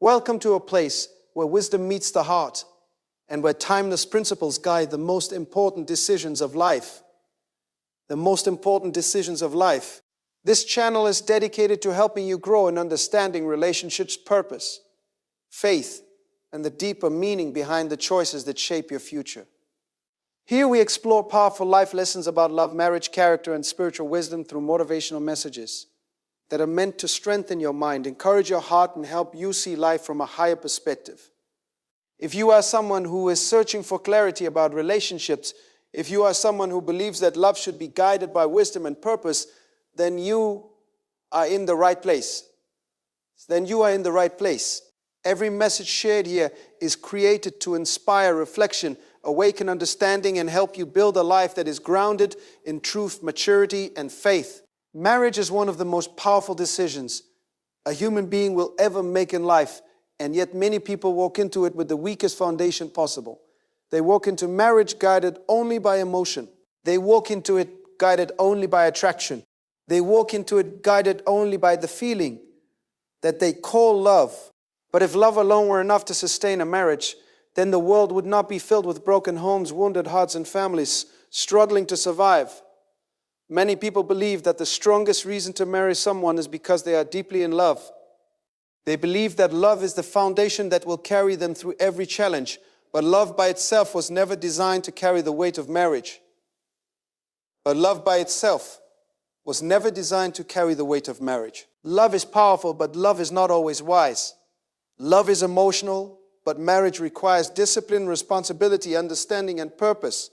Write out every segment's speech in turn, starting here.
Welcome to a place where wisdom meets the heart and where timeless principles guide the most important decisions of life. The most important decisions of life. This channel is dedicated to helping you grow in understanding relationships' purpose, faith, and the deeper meaning behind the choices that shape your future. Here we explore powerful life lessons about love, marriage, character, and spiritual wisdom through motivational messages that are meant to strengthen your mind, encourage your heart, and help you see life from a higher perspective. If you are someone who is searching for clarity about relationships, if you are someone who believes that love should be guided by wisdom and purpose, then you are in the right place. Every message shared here is created to inspire reflection, awaken understanding, and help you build a life that is grounded in truth, maturity, and faith. Marriage is one of the most powerful decisions a human being will ever make in life, and yet many people walk into it with the weakest foundation possible. They walk into marriage guided only by emotion. They walk into it guided only by attraction. They walk into it guided only by the feeling that they call love. But if love alone were enough to sustain a marriage, then the world would not be filled with broken homes, wounded hearts, and families struggling to survive. Many people believe that the strongest reason to marry someone is because they are deeply in love. They believe that love is the foundation that will carry them through every challenge. But love by itself was never designed to carry the weight of marriage. Love is powerful, but love is not always wise. Love is emotional, but marriage requires discipline, responsibility, understanding, and purpose.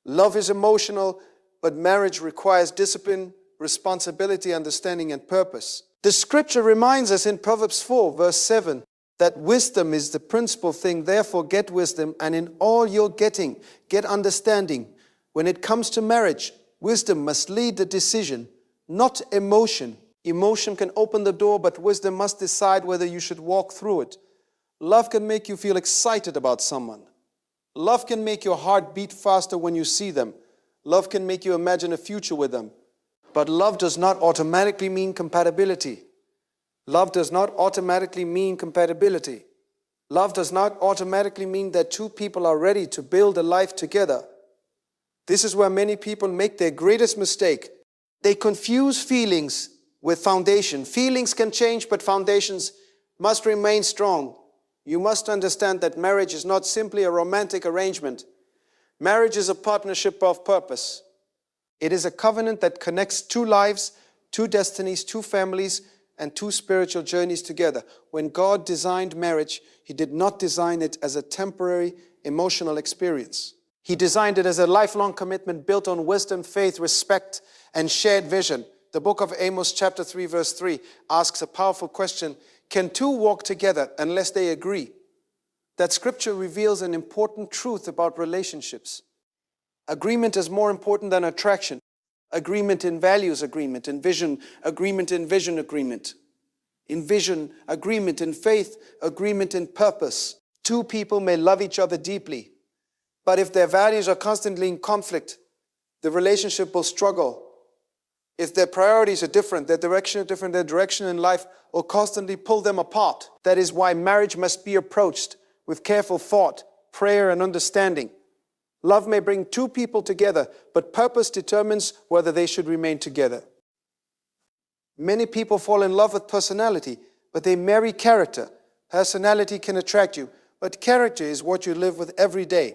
Love is emotional, but marriage requires discipline, responsibility, understanding, and purpose. The scripture reminds us in Proverbs 4, verse 7, that wisdom is the principal thing. Therefore, get wisdom, and in all you're getting, get understanding. When it comes to marriage, wisdom must lead the decision, not emotion. Emotion can open the door, but wisdom must decide whether you should walk through it. Love can make you feel excited about someone. Love can make your heart beat faster when you see them. Love can make you imagine a future with them. But love does not automatically mean compatibility. Love does not automatically mean compatibility. Love does not automatically mean that two people are ready to build a life together. This is where many people make their greatest mistake. They confuse feelings with foundation. Feelings can change, but foundations must remain strong. You must understand that marriage is not simply a romantic arrangement. Marriage is a partnership of purpose. It is a covenant that connects two lives, two destinies, two families, and two spiritual journeys together. When God designed marriage, He did not design it as a temporary emotional experience. He designed it as a lifelong commitment built on wisdom, faith, respect, and shared vision. The book of Amos chapter 3 verse 3 asks a powerful question. Can two walk together unless they agree? That scripture reveals an important truth about relationships. Agreement is more important than attraction. Agreement in values, agreement in vision, agreement in vision, agreement. In vision, agreement in faith, agreement in purpose. Two people may love each other deeply, but if their values are constantly in conflict, the relationship will struggle. If their priorities are different, their direction in life will constantly pull them apart. That is why marriage must be approached with careful thought, prayer, and understanding. Love may bring two people together, but purpose determines whether they should remain together. Many people fall in love with personality, but they marry character. Personality can attract you, but character is what you live with every day.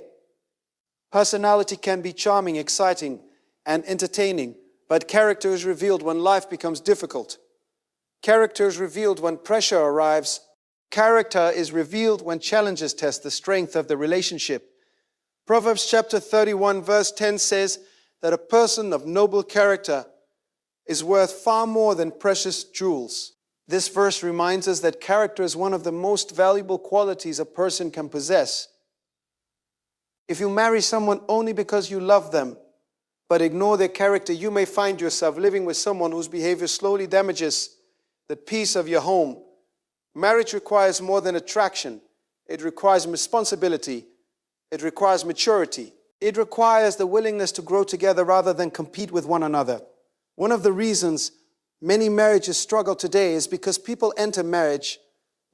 Personality can be charming, exciting, and entertaining, but character is revealed when life becomes difficult. Character is revealed when pressure arrives. Character is revealed when challenges test the strength of the relationship. Proverbs chapter 31 verse 10 says that a person of noble character is worth far more than precious jewels. This verse reminds us that character is one of the most valuable qualities a person can possess. If you marry someone only because you love them, but ignore their character, you may find yourself living with someone whose behavior slowly damages the peace of your home. Marriage requires more than attraction. It requires responsibility. It requires maturity. It requires the willingness to grow together rather than compete with one another. One of the reasons many marriages struggle today is because people enter marriage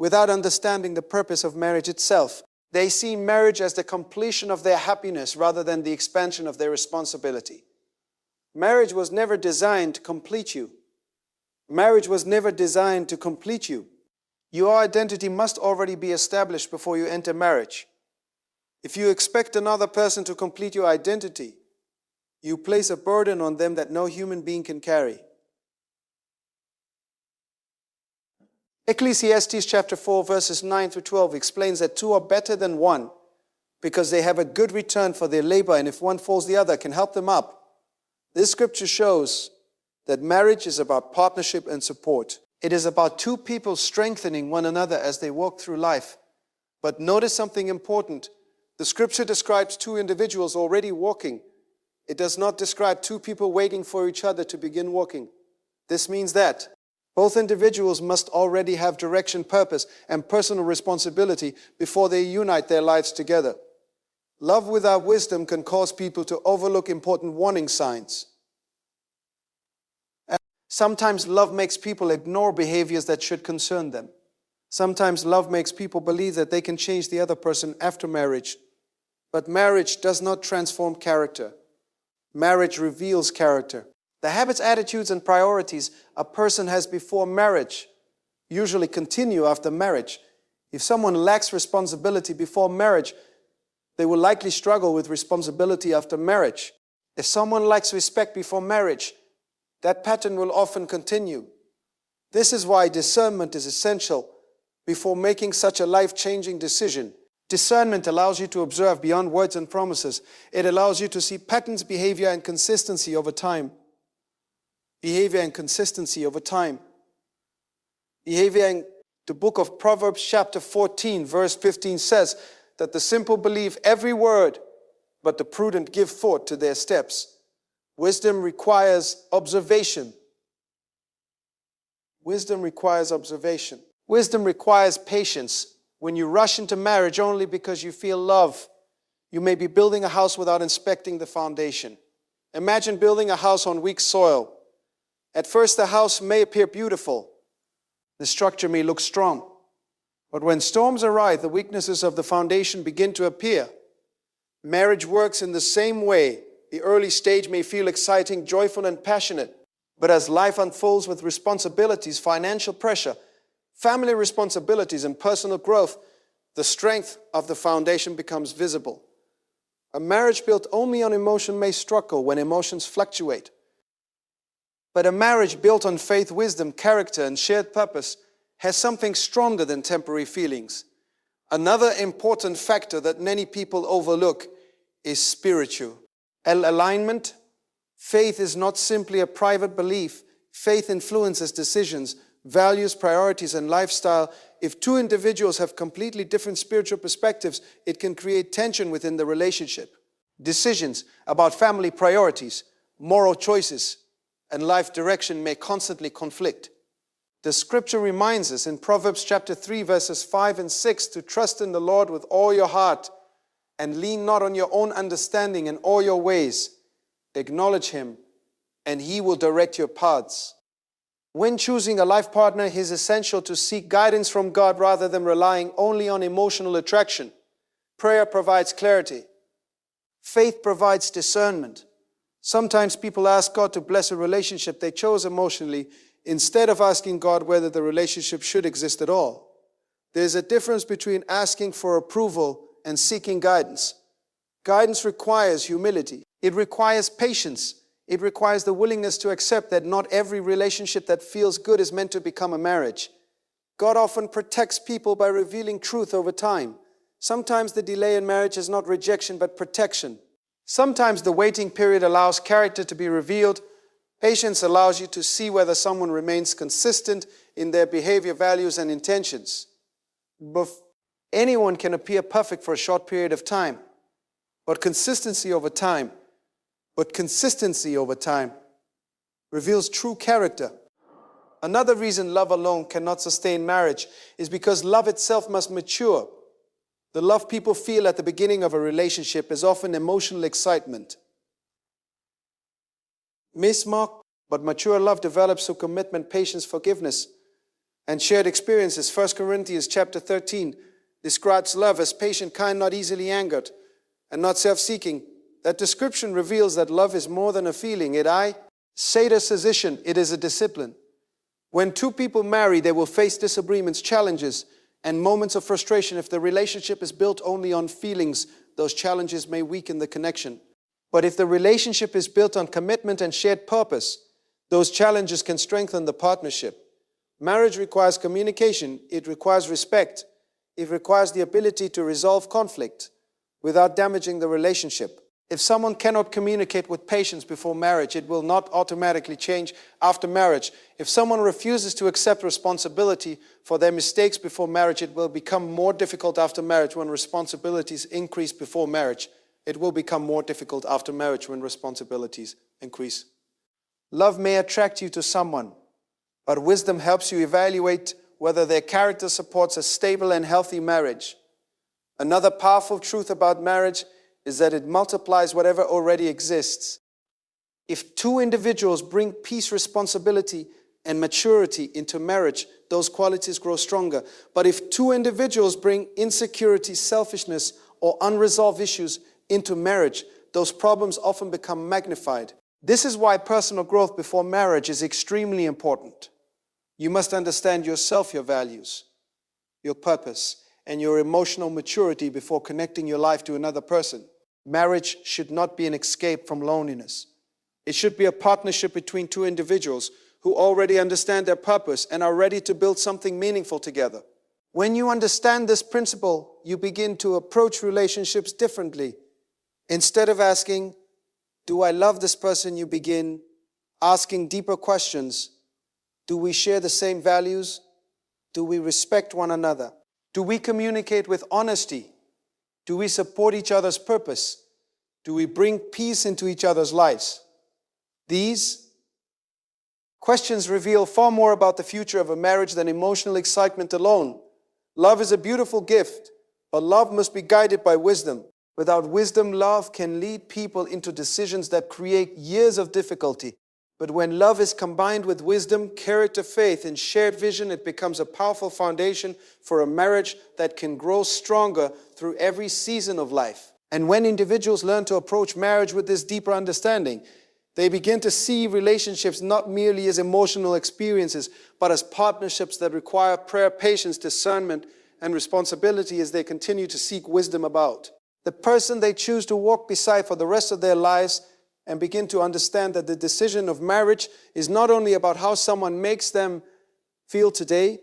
without understanding the purpose of marriage itself. They see marriage as the completion of their happiness rather than the expansion of their responsibility. Marriage was never designed to complete you. Marriage was never designed to complete you. Your identity must already be established before you enter marriage. If you expect another person to complete your identity, you place a burden on them that no human being can carry. Ecclesiastes chapter 4 verses 9 through 12 explains that two are better than one because they have a good return for their labor, and if one falls, the other can help them up. This scripture shows that marriage is about partnership and support. It is about two people strengthening one another as they walk through life. But notice something important. The scripture describes two individuals already walking. It does not describe two people waiting for each other to begin walking. This means that both individuals must already have direction, purpose, and personal responsibility before they unite their lives together. Love without wisdom can cause people to overlook important warning signs. And sometimes love makes people ignore behaviors that should concern them. Sometimes love makes people believe that they can change the other person after marriage. But marriage does not transform character. Marriage reveals character. The habits, attitudes, and priorities a person has before marriage usually continue after marriage. If someone lacks responsibility before marriage, they will likely struggle with responsibility after marriage. If someone lacks respect before marriage, that pattern will often continue. This is why discernment is essential before making such a life-changing decision. Discernment allows you to observe beyond words and promises. It allows you to see patterns, behavior, and consistency over time. Behavior and consistency over time. Behavior in the book of Proverbs chapter 14 verse 15 says that the simple believe every word, but the prudent give thought to their steps. Wisdom requires observation. Wisdom requires observation. Wisdom requires patience. When you rush into marriage only because you feel love, you may be building a house without inspecting the foundation. Imagine building a house on weak soil. At first, the house may appear beautiful. The structure may look strong. But when storms arise, the weaknesses of the foundation begin to appear. Marriage works in the same way. The early stage may feel exciting, joyful, and passionate. But as life unfolds with responsibilities, financial pressure, family responsibilities, and personal growth, the strength of the foundation becomes visible. A marriage built only on emotion may struggle when emotions fluctuate. But a marriage built on faith, wisdom, character, and shared purpose has something stronger than temporary feelings. Another important factor that many people overlook is spiritual alignment. Faith is not simply a private belief. Faith influences decisions, values, priorities, and lifestyle. If two individuals have completely different spiritual perspectives, it can create tension within the relationship. Decisions about family priorities, moral choices, and life direction may constantly conflict. The scripture reminds us in Proverbs chapter 3 verses 5 and 6 to trust in the Lord with all your heart and lean not on your own understanding in all your ways. Acknowledge Him and He will direct your paths. When choosing a life partner, it is essential to seek guidance from God rather than relying only on emotional attraction. Prayer provides clarity. Faith provides discernment. Sometimes people ask God to bless a relationship they chose emotionally instead of asking God whether the relationship should exist at all. There's a difference between asking for approval and seeking guidance. Guidance requires humility. It requires patience. It requires the willingness to accept that not every relationship that feels good is meant to become a marriage. God often protects people by revealing truth over time. Sometimes the delay in marriage is not rejection but protection. Sometimes the waiting period allows character to be revealed. Patience allows you to see whether someone remains consistent in their behavior, values, and intentions. Anyone can appear perfect for a short period of time, but consistency over time reveals true character. Another reason love alone cannot sustain marriage is because love itself must mature. The love people feel at the beginning of a relationship is often emotional excitement. Mismarked but mature love develops through commitment, patience, forgiveness. and shared experiences. 1 Corinthians chapter 13 describes love as patient, kind, not easily angered, and not self-seeking. That description reveals that love is more than a feeling. I say to physician, it is a discipline. When two people marry, they will face disagreements, challenges, and moments of frustration. If the relationship is built only on feelings, those challenges may weaken the connection. But if the relationship is built on commitment and shared purpose, those challenges can strengthen the partnership. Marriage requires communication. It requires respect. It requires the ability to resolve conflict without damaging the relationship. If someone cannot communicate with patience before marriage, it will not automatically change after marriage. If someone refuses to accept responsibility for their mistakes before marriage, it will become more difficult after marriage. When responsibilities increase before marriage, it will become more difficult after marriage when responsibilities increase. Love may attract you to someone, but wisdom helps you evaluate whether their character supports a stable and healthy marriage. Another powerful truth about marriage is that it multiplies whatever already exists. If two individuals bring peace, responsibility, and maturity into marriage, those qualities grow stronger. But if two individuals bring insecurity, selfishness, or unresolved issues into marriage, those problems often become magnified. This is why personal growth before marriage is extremely important. You must understand yourself, your values, your purpose, and your emotional maturity before connecting your life to another person. Marriage should not be an escape from loneliness. It should be a partnership between two individuals who already understand their purpose and are ready to build something meaningful together. When you understand this principle, you begin to approach relationships differently. Instead of asking, do I love this person? You begin asking deeper questions. Do we share the same values? Do we respect one another? Do we communicate with honesty? Do we support each other's purpose? Do we bring peace into each other's lives? These questions reveal far more about the future of a marriage than emotional excitement alone. Love is a beautiful gift, but love must be guided by wisdom. Without wisdom, love can lead people into decisions that create years of difficulty. But when love is combined with wisdom, character, faith, and shared vision, it becomes a powerful foundation for a marriage that can grow stronger through every season of life. And when individuals learn to approach marriage with this deeper understanding, they begin to see relationships not merely as emotional experiences, but as partnerships that require prayer, patience, discernment, and responsibility as they continue to seek wisdom about. The person they choose to walk beside for the rest of their lives and begin to understand that the decision of marriage is not only about how someone makes them feel today,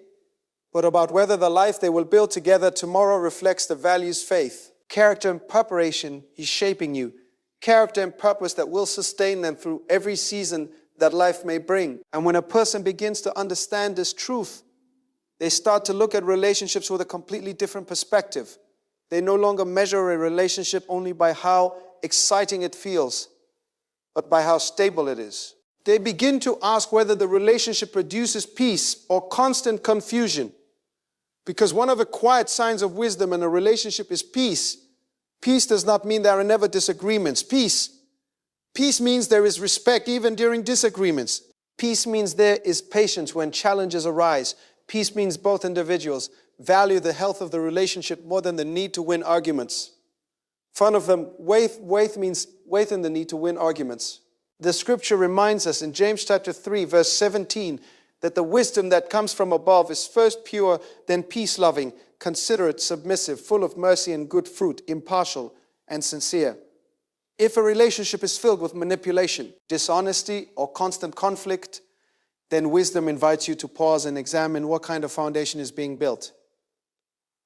but about whether the life they will build together tomorrow reflects the values, faith, character, and preparation is shaping you. Character and purpose that will sustain them through every season that life may bring. And when a person begins to understand this truth, they start to look at relationships with a completely different perspective. They no longer measure a relationship only by how exciting it feels, but by how stable it is. They begin to ask whether the relationship produces peace or constant confusion. Because one of the quiet signs of wisdom in a relationship is peace. Peace does not mean there are never disagreements. Peace means there is respect even during disagreements. Peace means there is patience when challenges arise. Peace means both individuals value the health of the relationship more than the need to win arguments. Faith means faith in the need to win arguments. The scripture reminds us in James chapter 3, verse 17, that the wisdom that comes from above is first pure, then peace-loving, considerate, submissive, full of mercy and good fruit, impartial and sincere. If a relationship is filled with manipulation, dishonesty, or constant conflict, then wisdom invites you to pause and examine what kind of foundation is being built.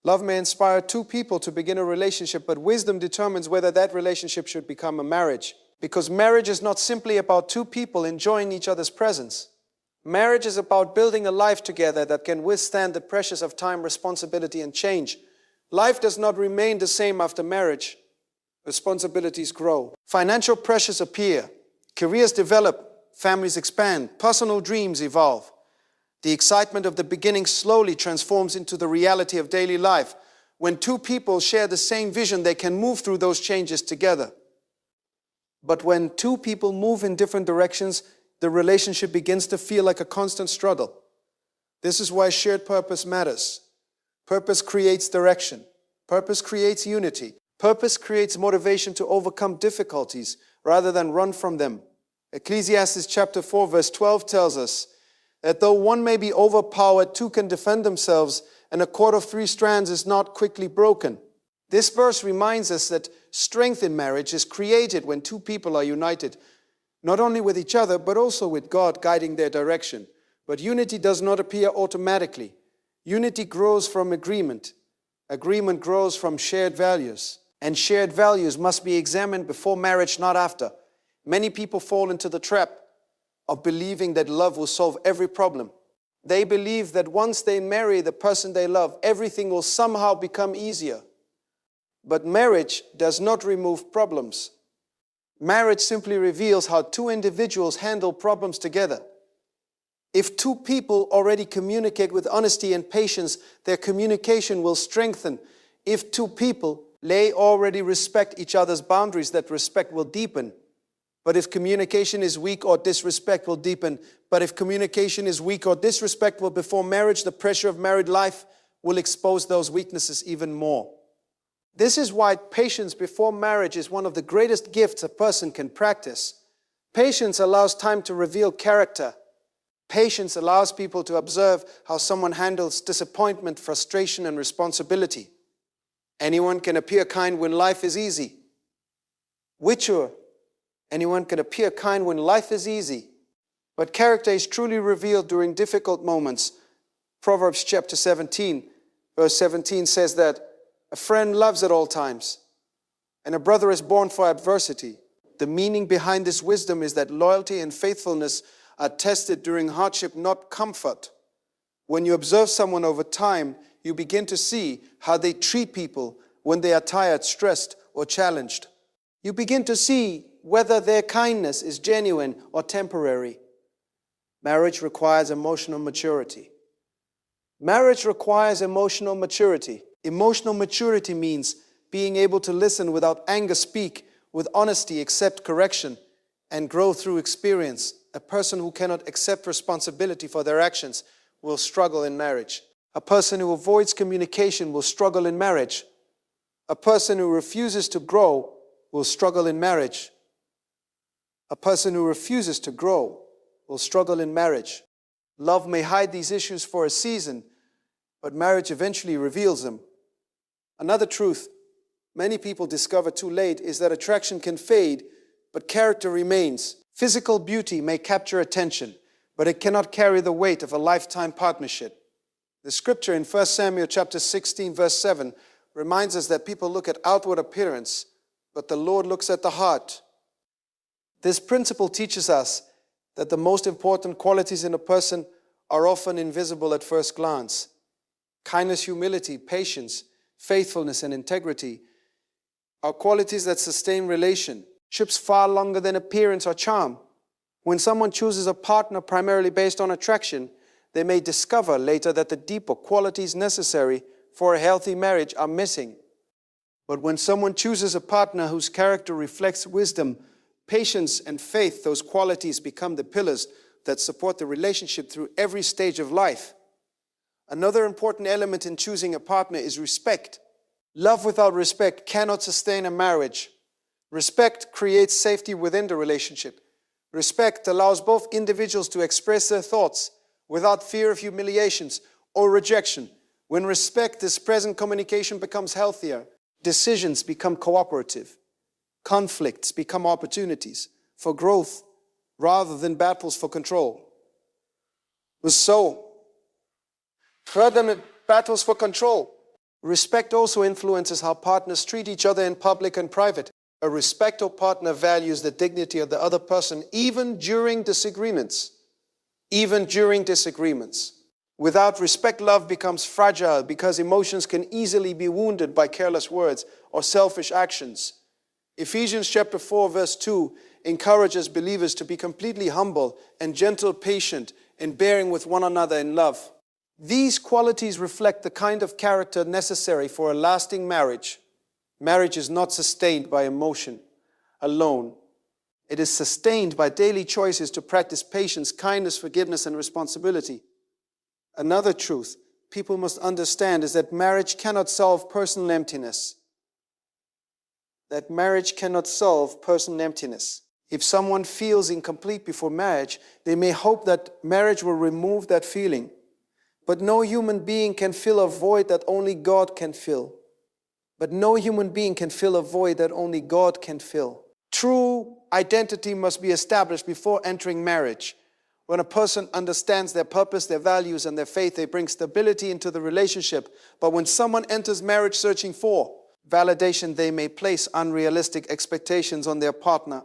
Love may inspire two people to begin a relationship, but wisdom determines whether that relationship should become a marriage. Because marriage is not simply about two people enjoying each other's presence. Marriage is about building a life together that can withstand the pressures of time, responsibility, and change. Life does not remain the same after marriage. Responsibilities grow. Financial pressures appear. Careers develop. Families expand. Personal dreams evolve. The excitement of the beginning slowly transforms into the reality of daily life. When two people share the same vision, they can move through those changes together. But when two people move in different directions, the relationship begins to feel like a constant struggle. This is why shared purpose matters. Purpose creates direction. Purpose creates unity. Purpose creates motivation to overcome difficulties rather than run from them. Ecclesiastes chapter 4 verse 12 tells us that though one may be overpowered, two can defend themselves, and a cord of 3 strands is not quickly broken. This verse reminds us that strength in marriage is created when 2 people are united, not only with each other, but also with God guiding their direction. But unity does not appear automatically. Unity grows from agreement. Agreement grows from shared values. And shared values must be examined before marriage, not after. Many people fall into the trap of believing that love will solve every problem. They believe that once they marry the person they love, everything will somehow become easier. But marriage does not remove problems. Marriage simply reveals how 2 individuals handle problems together. If 2 people already communicate with honesty and patience, their communication will strengthen. If 2 people already respect each other's boundaries, that respect will deepen. But if communication is weak or disrespect will deepen. But if communication is weak or disrespectful before marriage, the pressure of married life will expose those weaknesses even more. This is why patience before marriage is one of the greatest gifts a person can practice. Patience allows time to reveal character. Patience allows people to observe how someone handles disappointment, frustration, and responsibility. Anyone can appear kind when life is easy. Anyone can appear kind when life is easy. But character is truly revealed during difficult moments. Proverbs chapter 17, verse 17 says that a friend loves at all times, and a brother is born for adversity. The meaning behind this wisdom is that loyalty and faithfulness are tested during hardship, not comfort. When you observe someone over time, you begin to see how they treat people when they are tired, stressed, or challenged. You begin to see whether their kindness is genuine or temporary. Marriage requires emotional maturity. Marriage requires emotional maturity. Emotional maturity means being able to listen without anger, speak with honesty, accept correction, and grow through experience. A person who cannot accept responsibility for their actions will struggle in marriage. A person who avoids communication will struggle in marriage. A person who refuses to grow will struggle in marriage. A person who refuses to grow will struggle in marriage. Love may hide these issues for a season, but marriage eventually reveals them. Another truth many people discover too late is that attraction can fade, but character remains. Physical beauty may capture attention, but it cannot carry the weight of a lifetime partnership. The scripture in 1 Samuel chapter 16, verse 7 reminds us that people look at outward appearance, but the Lord looks at the heart. This principle teaches us that the most important qualities in a person are often invisible at first glance. Kindness, humility, patience, faithfulness, and integrity are qualities that sustain relationships far longer than appearance or charm. When someone chooses a partner primarily based on attraction, they may discover later that the deeper qualities necessary for a healthy marriage are missing. But when someone chooses a partner whose character reflects wisdom, patience, and faith, those qualities become the pillars that support the relationship through every stage of life. Another important element in choosing a partner is respect. Love without respect cannot sustain a marriage. Respect creates safety within the relationship. Respect allows both individuals to express their thoughts without fear of humiliations or rejection. When respect is present, communication becomes healthier. Decisions become cooperative. Conflicts become opportunities for growth rather than battles for control. Rather than battles for control. Respect also influences how partners treat each other in public and private. A respectful partner values the dignity of the other person even during disagreements. Without respect, love becomes fragile because emotions can easily be wounded by careless words or selfish actions. Ephesians chapter 4 verse 2 encourages believers to be completely humble and gentle, patient, and bearing with one another in love. These qualities reflect the kind of character necessary for a lasting marriage. Marriage is not sustained by emotion alone. It is sustained by daily choices to practice patience, kindness, forgiveness, and responsibility. Another truth people must understand is that marriage cannot solve personal emptiness. That marriage cannot solve personal emptiness. If someone feels incomplete before marriage, they may hope that marriage will remove that feeling. But no human being can fill a void that only God can fill. But no human being can fill a void that only God can fill. True identity must be established before entering marriage. When a person understands their purpose, their values, and their faith, they bring stability into the relationship. But when someone enters marriage searching for validation, they may place unrealistic expectations on their partner.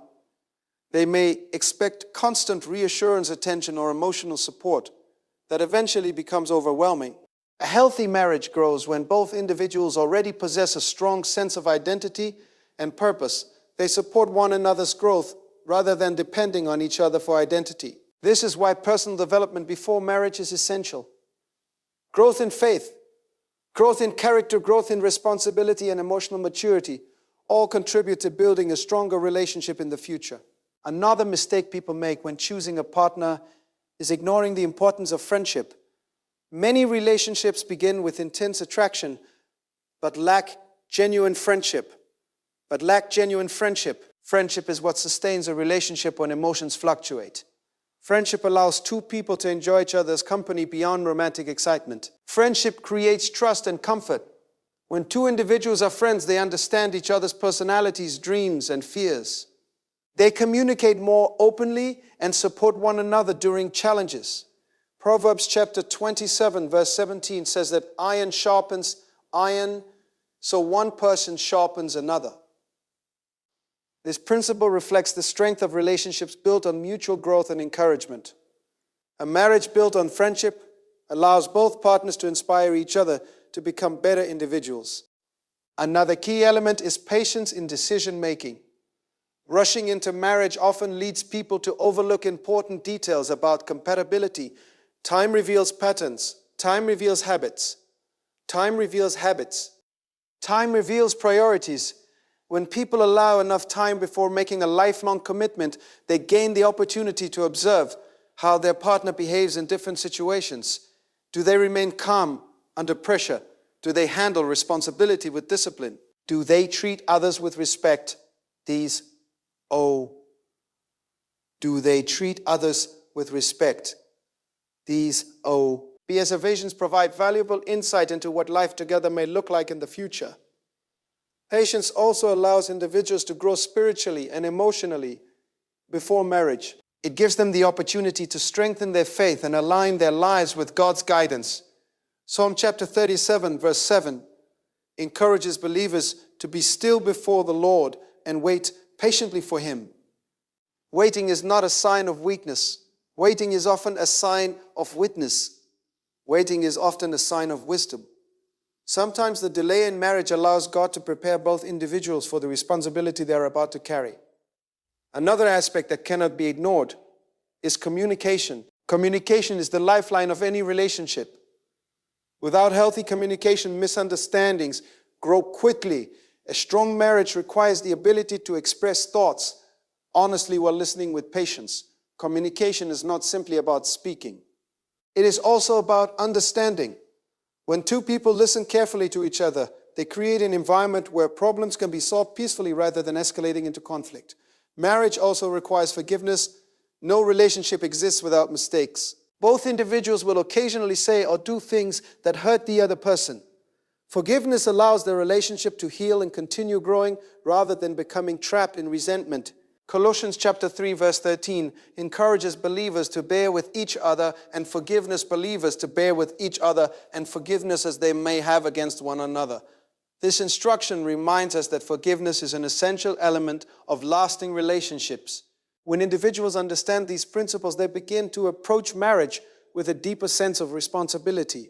They may expect constant reassurance, attention, or emotional support that eventually becomes overwhelming. A healthy marriage grows when both individuals already possess a strong sense of identity and purpose. They support one another's growth rather than depending on each other for identity. This is why personal development before marriage is essential. Growth in faith, growth in character, growth in responsibility, and emotional maturity all contribute to building a stronger relationship in the future. Another mistake people make when choosing a partner is ignoring the importance of friendship. Many relationships begin with intense attraction, but lack genuine friendship. Friendship is what sustains a relationship when emotions fluctuate. Friendship allows two people to enjoy each other's company beyond romantic excitement. Friendship creates trust and comfort. When two individuals are friends, they understand each other's personalities, dreams, and fears. They communicate more openly and support one another during challenges. Proverbs chapter 27, verse 17 says that iron sharpens iron, so one person sharpens another. This principle reflects the strength of relationships built on mutual growth and encouragement. A marriage built on friendship allows both partners to inspire each other to become better individuals. Another key element is patience in decision-making. Rushing into marriage often leads people to overlook important details about compatibility. Time reveals patterns. Time reveals habits. Time reveals habits. Time reveals priorities. When people allow enough time before making a lifelong commitment, they gain the opportunity to observe how their partner behaves in different situations. Do they remain calm under pressure? Do they handle responsibility with discipline? Do they treat others with respect? Do they treat others with respect? BS evasions provide valuable insight into what life together may look like in the future. Patience also allows individuals to grow spiritually and emotionally before marriage. It gives them the opportunity to strengthen their faith and align their lives with God's guidance. Psalm chapter 37, verse 7 encourages believers to be still before the Lord and wait patiently for Him. Waiting is not a sign of weakness. Waiting is often a sign of witness. Waiting is often a sign of wisdom. Sometimes the delay in marriage allows God to prepare both individuals for the responsibility they are about to carry. Another aspect that cannot be ignored is communication. Communication is the lifeline of any relationship. Without healthy communication, misunderstandings grow quickly. A strong marriage requires the ability to express thoughts honestly while listening with patience. Communication is not simply about speaking. It is also about understanding. When two people listen carefully to each other, they create an environment where problems can be solved peacefully rather than escalating into conflict. Marriage also requires forgiveness. No relationship exists without mistakes. Both individuals will occasionally say or do things that hurt the other person. Forgiveness allows the relationship to heal and continue growing rather than becoming trapped in resentment. Colossians chapter 3 verse 13 encourages believers to bear with each other and forgiveness believers to bear with each other and forgiveness as they may have against one another. This instruction reminds us that forgiveness is an essential element of lasting relationships. When individuals understand these principles, they begin to approach marriage with a deeper sense of responsibility.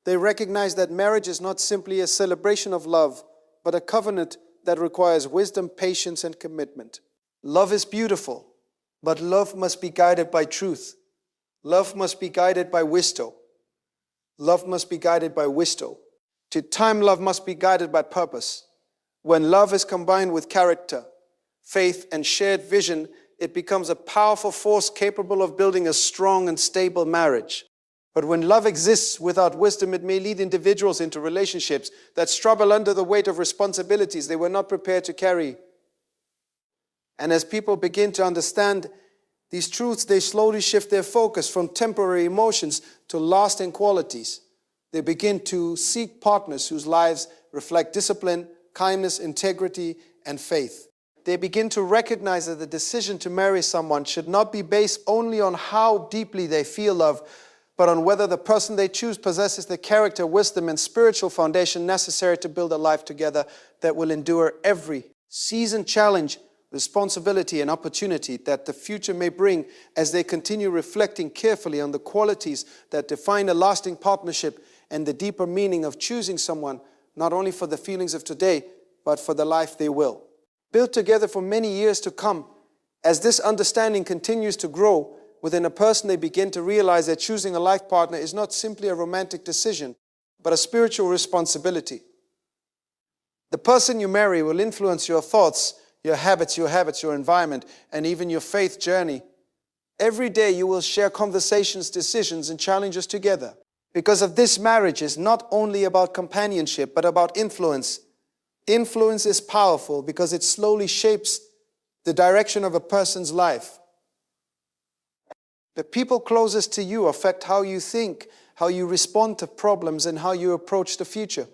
They recognize that marriage is not simply a celebration of love, but a covenant that requires wisdom, patience, and commitment. Love is beautiful, but love must be guided by truth. Love must be guided by wisdom. Love must be guided by wisdom. To time, love must be guided by purpose. When love is combined with character, faith, and shared vision, it becomes a powerful force capable of building a strong and stable marriage. But when love exists without wisdom, it may lead individuals into relationships that struggle under the weight of responsibilities they were not prepared to carry. And as people begin to understand these truths, they slowly shift their focus from temporary emotions to lasting qualities. They begin to seek partners whose lives reflect discipline, kindness, integrity, and faith. They begin to recognize that the decision to marry someone should not be based only on how deeply they feel love, but on whether the person they choose possesses the character, wisdom, and spiritual foundation necessary to build a life together that will endure every season, challenge, responsibility, and opportunity that the future may bring, as they continue reflecting carefully on the qualities that define a lasting partnership and the deeper meaning of choosing someone, not only for the feelings of today, but for the life they will build together for many years to come. As this understanding continues to grow within a person, they begin to realize that choosing a life partner is not simply a romantic decision, but a spiritual responsibility. The person you marry will influence your thoughts, your habits, your environment, and even your faith journey. Every day you will share conversations, decisions, and challenges together. Because of this, marriage is not only about companionship, but about influence. Influence is powerful because it slowly shapes the direction of a person's life. The people closest to you affect how you think, how you respond to problems, and how you approach the future.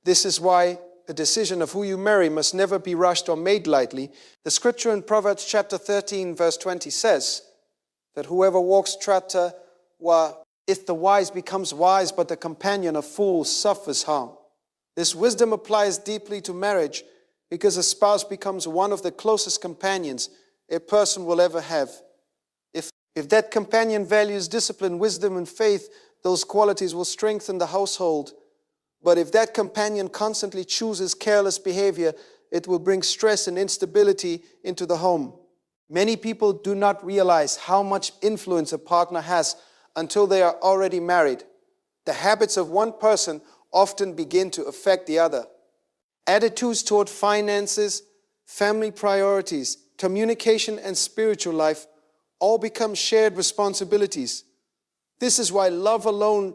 This is why the decision of who you marry must never be rushed or made lightly. The scripture in Proverbs chapter 13, verse 20 says that whoever walks if the wise becomes wise, but the companion of fools suffers harm. This wisdom applies deeply to marriage because a spouse becomes one of the closest companions a person will ever have. If that companion values discipline, wisdom, and faith, those qualities will strengthen the household. But if that companion constantly chooses careless behavior, it will bring stress and instability into the home. Many people do not realize how much influence a partner has until they are already married. The habits of one person often begin to affect the other. Attitudes toward finances, family priorities, communication, and spiritual life all become shared responsibilities. This is why love alone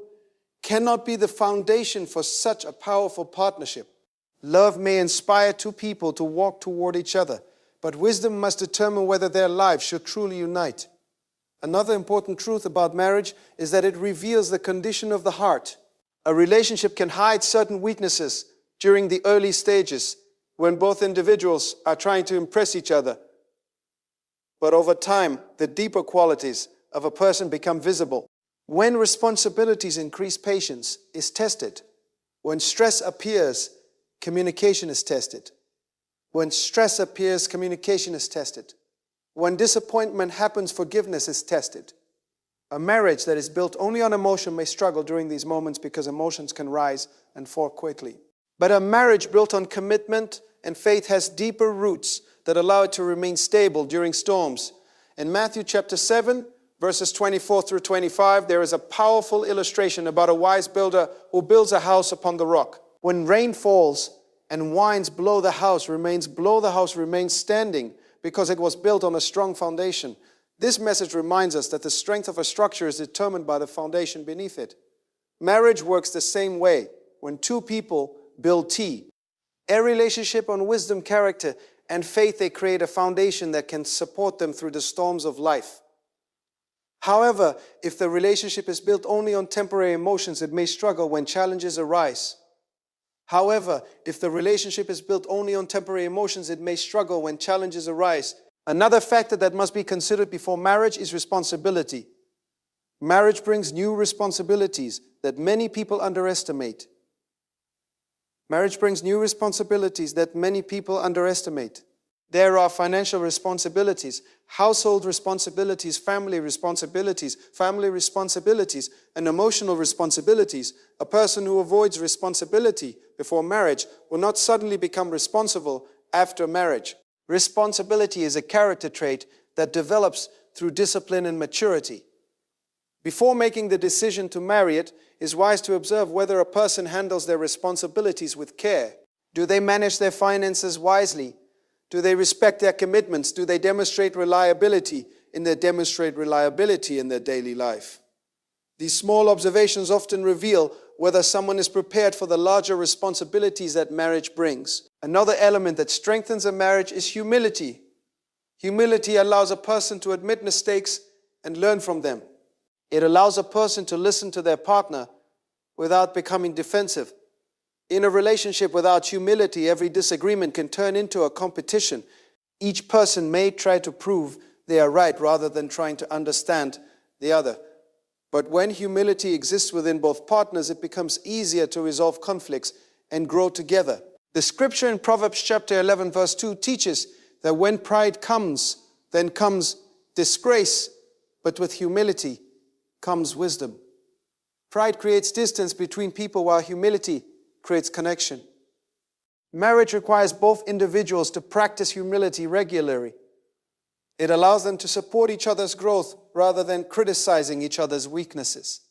cannot be the foundation for such a powerful partnership. Love may inspire two people to walk toward each other, but wisdom must determine whether their lives should truly unite. Another important truth about marriage is that it reveals the condition of the heart. A relationship can hide certain weaknesses during the early stages when both individuals are trying to impress each other. But over time, the deeper qualities of a person become visible. When responsibilities increase, patience is tested. When stress appears, communication is tested. When stress appears, communication is tested. When disappointment happens, forgiveness is tested. A marriage that is built only on emotion may struggle during these moments because emotions can rise and fall quickly. But a marriage built on commitment and faith has deeper roots that allow it to remain stable during storms. In Matthew chapter 7, verses 24 through 25, there is a powerful illustration about a wise builder who builds a house upon the rock. When rain falls and winds blow, the house remains standing because it was built on a strong foundation. This message reminds us that the strength of a structure is determined by the foundation beneath it. Marriage works the same way when two people build a relationship on wisdom, character, and faith. They create a foundation that can support them through the storms of life. However, if the relationship is built only on temporary emotions, it may struggle when challenges arise. Another factor that must be considered before marriage is responsibility. Marriage brings new responsibilities that many people underestimate. There are financial responsibilities, household responsibilities, family responsibilities, and emotional responsibilities. A person who avoids responsibility before marriage will not suddenly become responsible after marriage. Responsibility is a character trait that develops through discipline and maturity. Before making the decision to marry, it is wise to observe whether a person handles their responsibilities with care. Do they manage their finances wisely? Do they respect their commitments? Do they demonstrate reliability in their daily life? These small observations often reveal whether someone is prepared for the larger responsibilities that marriage brings. Another element that strengthens a marriage is humility. Humility allows a person to admit mistakes and learn from them. It allows a person to listen to their partner without becoming defensive. In a relationship without humility, every disagreement can turn into a competition. Each person may try to prove they are right rather than trying to understand the other. But when humility exists within both partners, it becomes easier to resolve conflicts and grow together. The scripture in Proverbs chapter 11 verse 2 teaches that when pride comes, then comes disgrace, but with humility comes wisdom. Pride creates distance between people while humility creates connection. Marriage requires both individuals to practice humility regularly. It allows them to support each other's growth rather than criticizing each other's weaknesses.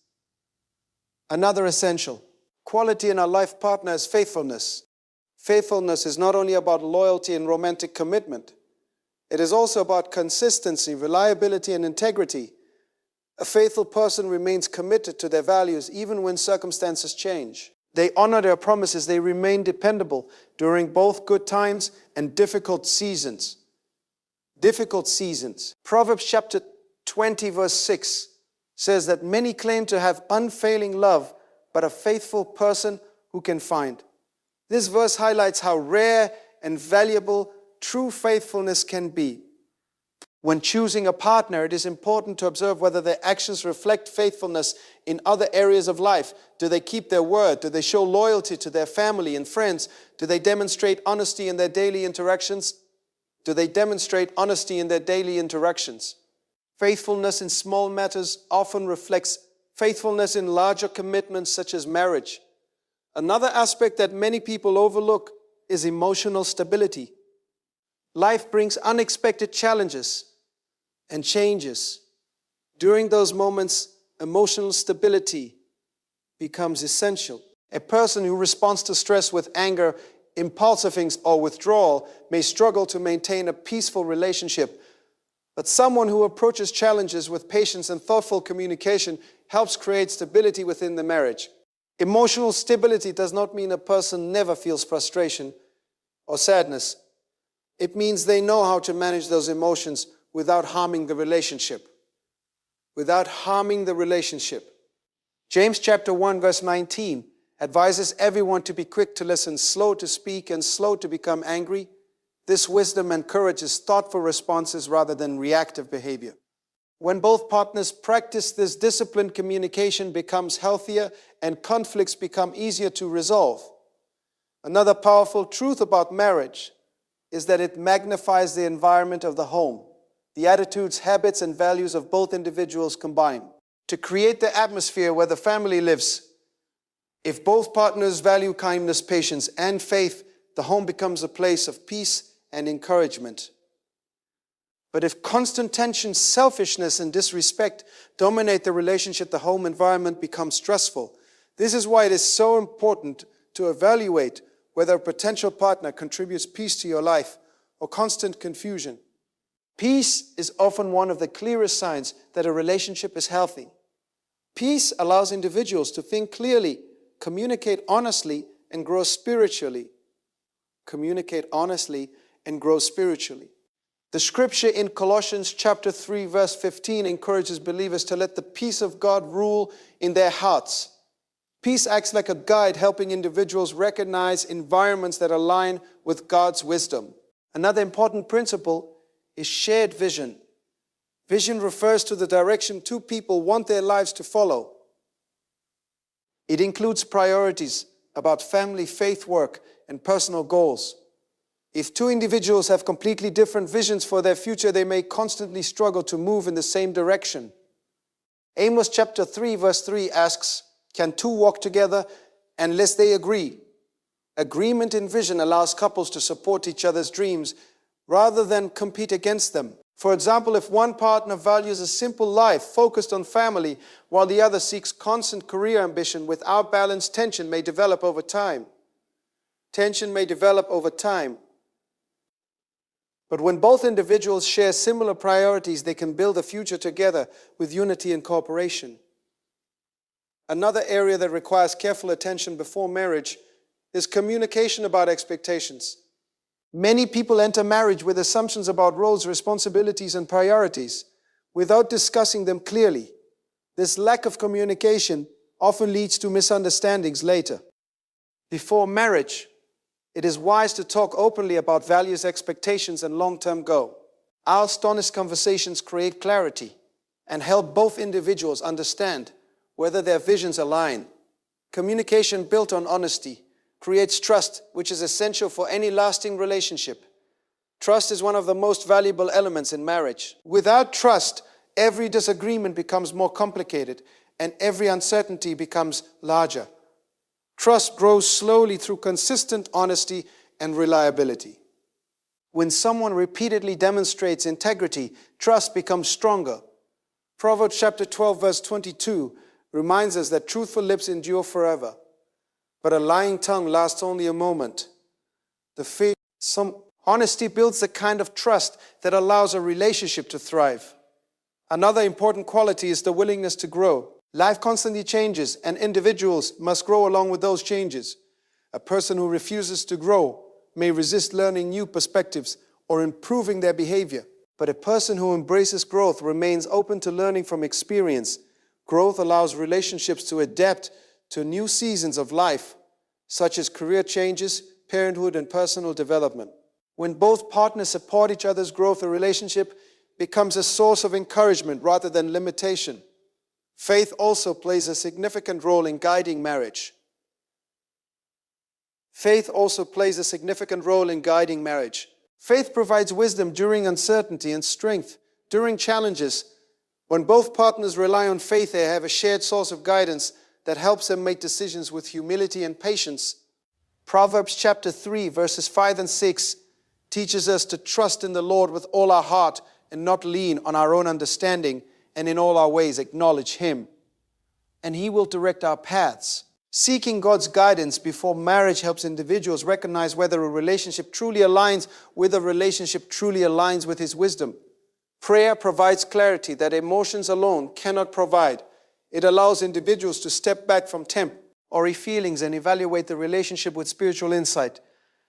Another essential quality in our life partner is faithfulness. Faithfulness is not only about loyalty and romantic commitment. It is also about consistency, reliability, and integrity. A faithful person remains committed to their values even when circumstances change. They honor their promises. They remain dependable during both good times and difficult seasons. Proverbs chapter 20 verse 6 says that many claim to have unfailing love, but a faithful person who can find. This verse highlights how rare and valuable true faithfulness can be. When choosing a partner, it is important to observe whether their actions reflect faithfulness in other areas of life. Do they keep their word? Do they show loyalty to their family and friends? Do they demonstrate honesty in their daily interactions? Faithfulness in small matters often reflects faithfulness in larger commitments such as marriage. Another aspect that many people overlook is emotional stability. Life brings unexpected challenges and changes. During those moments, emotional stability becomes essential. A person who responds to stress with anger, impulsiveness, or withdrawal may struggle to maintain a peaceful relationship. But someone who approaches challenges with patience and thoughtful communication helps create stability within the marriage. Emotional stability does not mean a person never feels frustration or sadness. It means they know how to manage those emotions without harming the relationship. James chapter 1 verse 19 advises everyone to be quick to listen, slow to speak, and slow to become angry. This wisdom encourages thoughtful responses rather than reactive behavior. When both partners practice this, disciplined communication becomes healthier and conflicts become easier to resolve. Another powerful truth about marriage is that it magnifies the environment of the home, the attitudes, habits, and values of both individuals combined. To create the atmosphere where the family lives, if both partners value kindness, patience, and faith, the home becomes a place of peace and encouragement. But if constant tension, selfishness, and disrespect dominate the relationship, the home environment becomes stressful. This is why it is so important to evaluate whether a potential partner contributes peace to your life or constant confusion. Peace is often one of the clearest signs that a relationship is healthy. Peace allows individuals to think clearly, communicate honestly, and grow spiritually. The scripture in Colossians chapter 3 verse 15 encourages believers to let the peace of God rule in their hearts. Peace acts like a guide, helping individuals recognize environments that align with God's wisdom. Another important principle is shared vision. Vision refers to the direction two people want their lives to follow. It includes priorities about family, faith, work, and personal goals. If two individuals have completely different visions for their future, they may constantly struggle to move in the same direction. Amos chapter 3 verse 3 asks, "Can two walk together unless they agree?" Agreement in vision allows couples to support each other's dreams rather than compete against them. For example, if one partner values a simple life focused on family while the other seeks constant career ambition, without balance, tension may develop over time. But when both individuals share similar priorities, they can build a future together with unity and cooperation. Another area that requires careful attention before marriage is communication about expectations. Many people enter marriage with assumptions about roles, responsibilities, and priorities without discussing them clearly. This lack of communication often leads to misunderstandings later. Before marriage, it is wise to talk openly about values, expectations, and long-term goals. Our honest conversations create clarity and help both individuals understand whether their visions align. Communication built on honesty creates trust, which is essential for any lasting relationship. Trust is one of the most valuable elements in marriage. Without trust, every disagreement becomes more complicated and every uncertainty becomes larger. Trust grows slowly through consistent honesty and reliability. When someone repeatedly demonstrates integrity, trust becomes stronger. Proverbs chapter 12, verse 22 reminds us that truthful lips endure forever, but a lying tongue lasts only a moment. Honesty builds the kind of trust that allows a relationship to thrive. Another important quality is the willingness to grow. Life constantly changes, and individuals must grow along with those changes. A person who refuses to grow may resist learning new perspectives or improving their behavior. But a person who embraces growth remains open to learning from experience. Growth allows relationships to adapt to new seasons of life, such as career changes, parenthood, and personal development. When both partners support each other's growth, a relationship becomes a source of encouragement rather than limitation. Faith also plays a significant role in guiding marriage. Faith provides wisdom during uncertainty and strength during challenges. When both partners rely on faith, they have a shared source of guidance that helps them make decisions with humility and patience. Proverbs chapter 3, verses 5 and 6 teaches us to trust in the Lord with all our heart and not lean on our own understanding, and in all our ways acknowledge Him, and He will direct our paths. Seeking God's guidance before marriage helps individuals recognize whether a relationship truly aligns with His wisdom. Prayer provides clarity that emotions alone cannot provide. It allows individuals to step back from temporary feelings and evaluate the relationship with spiritual insight.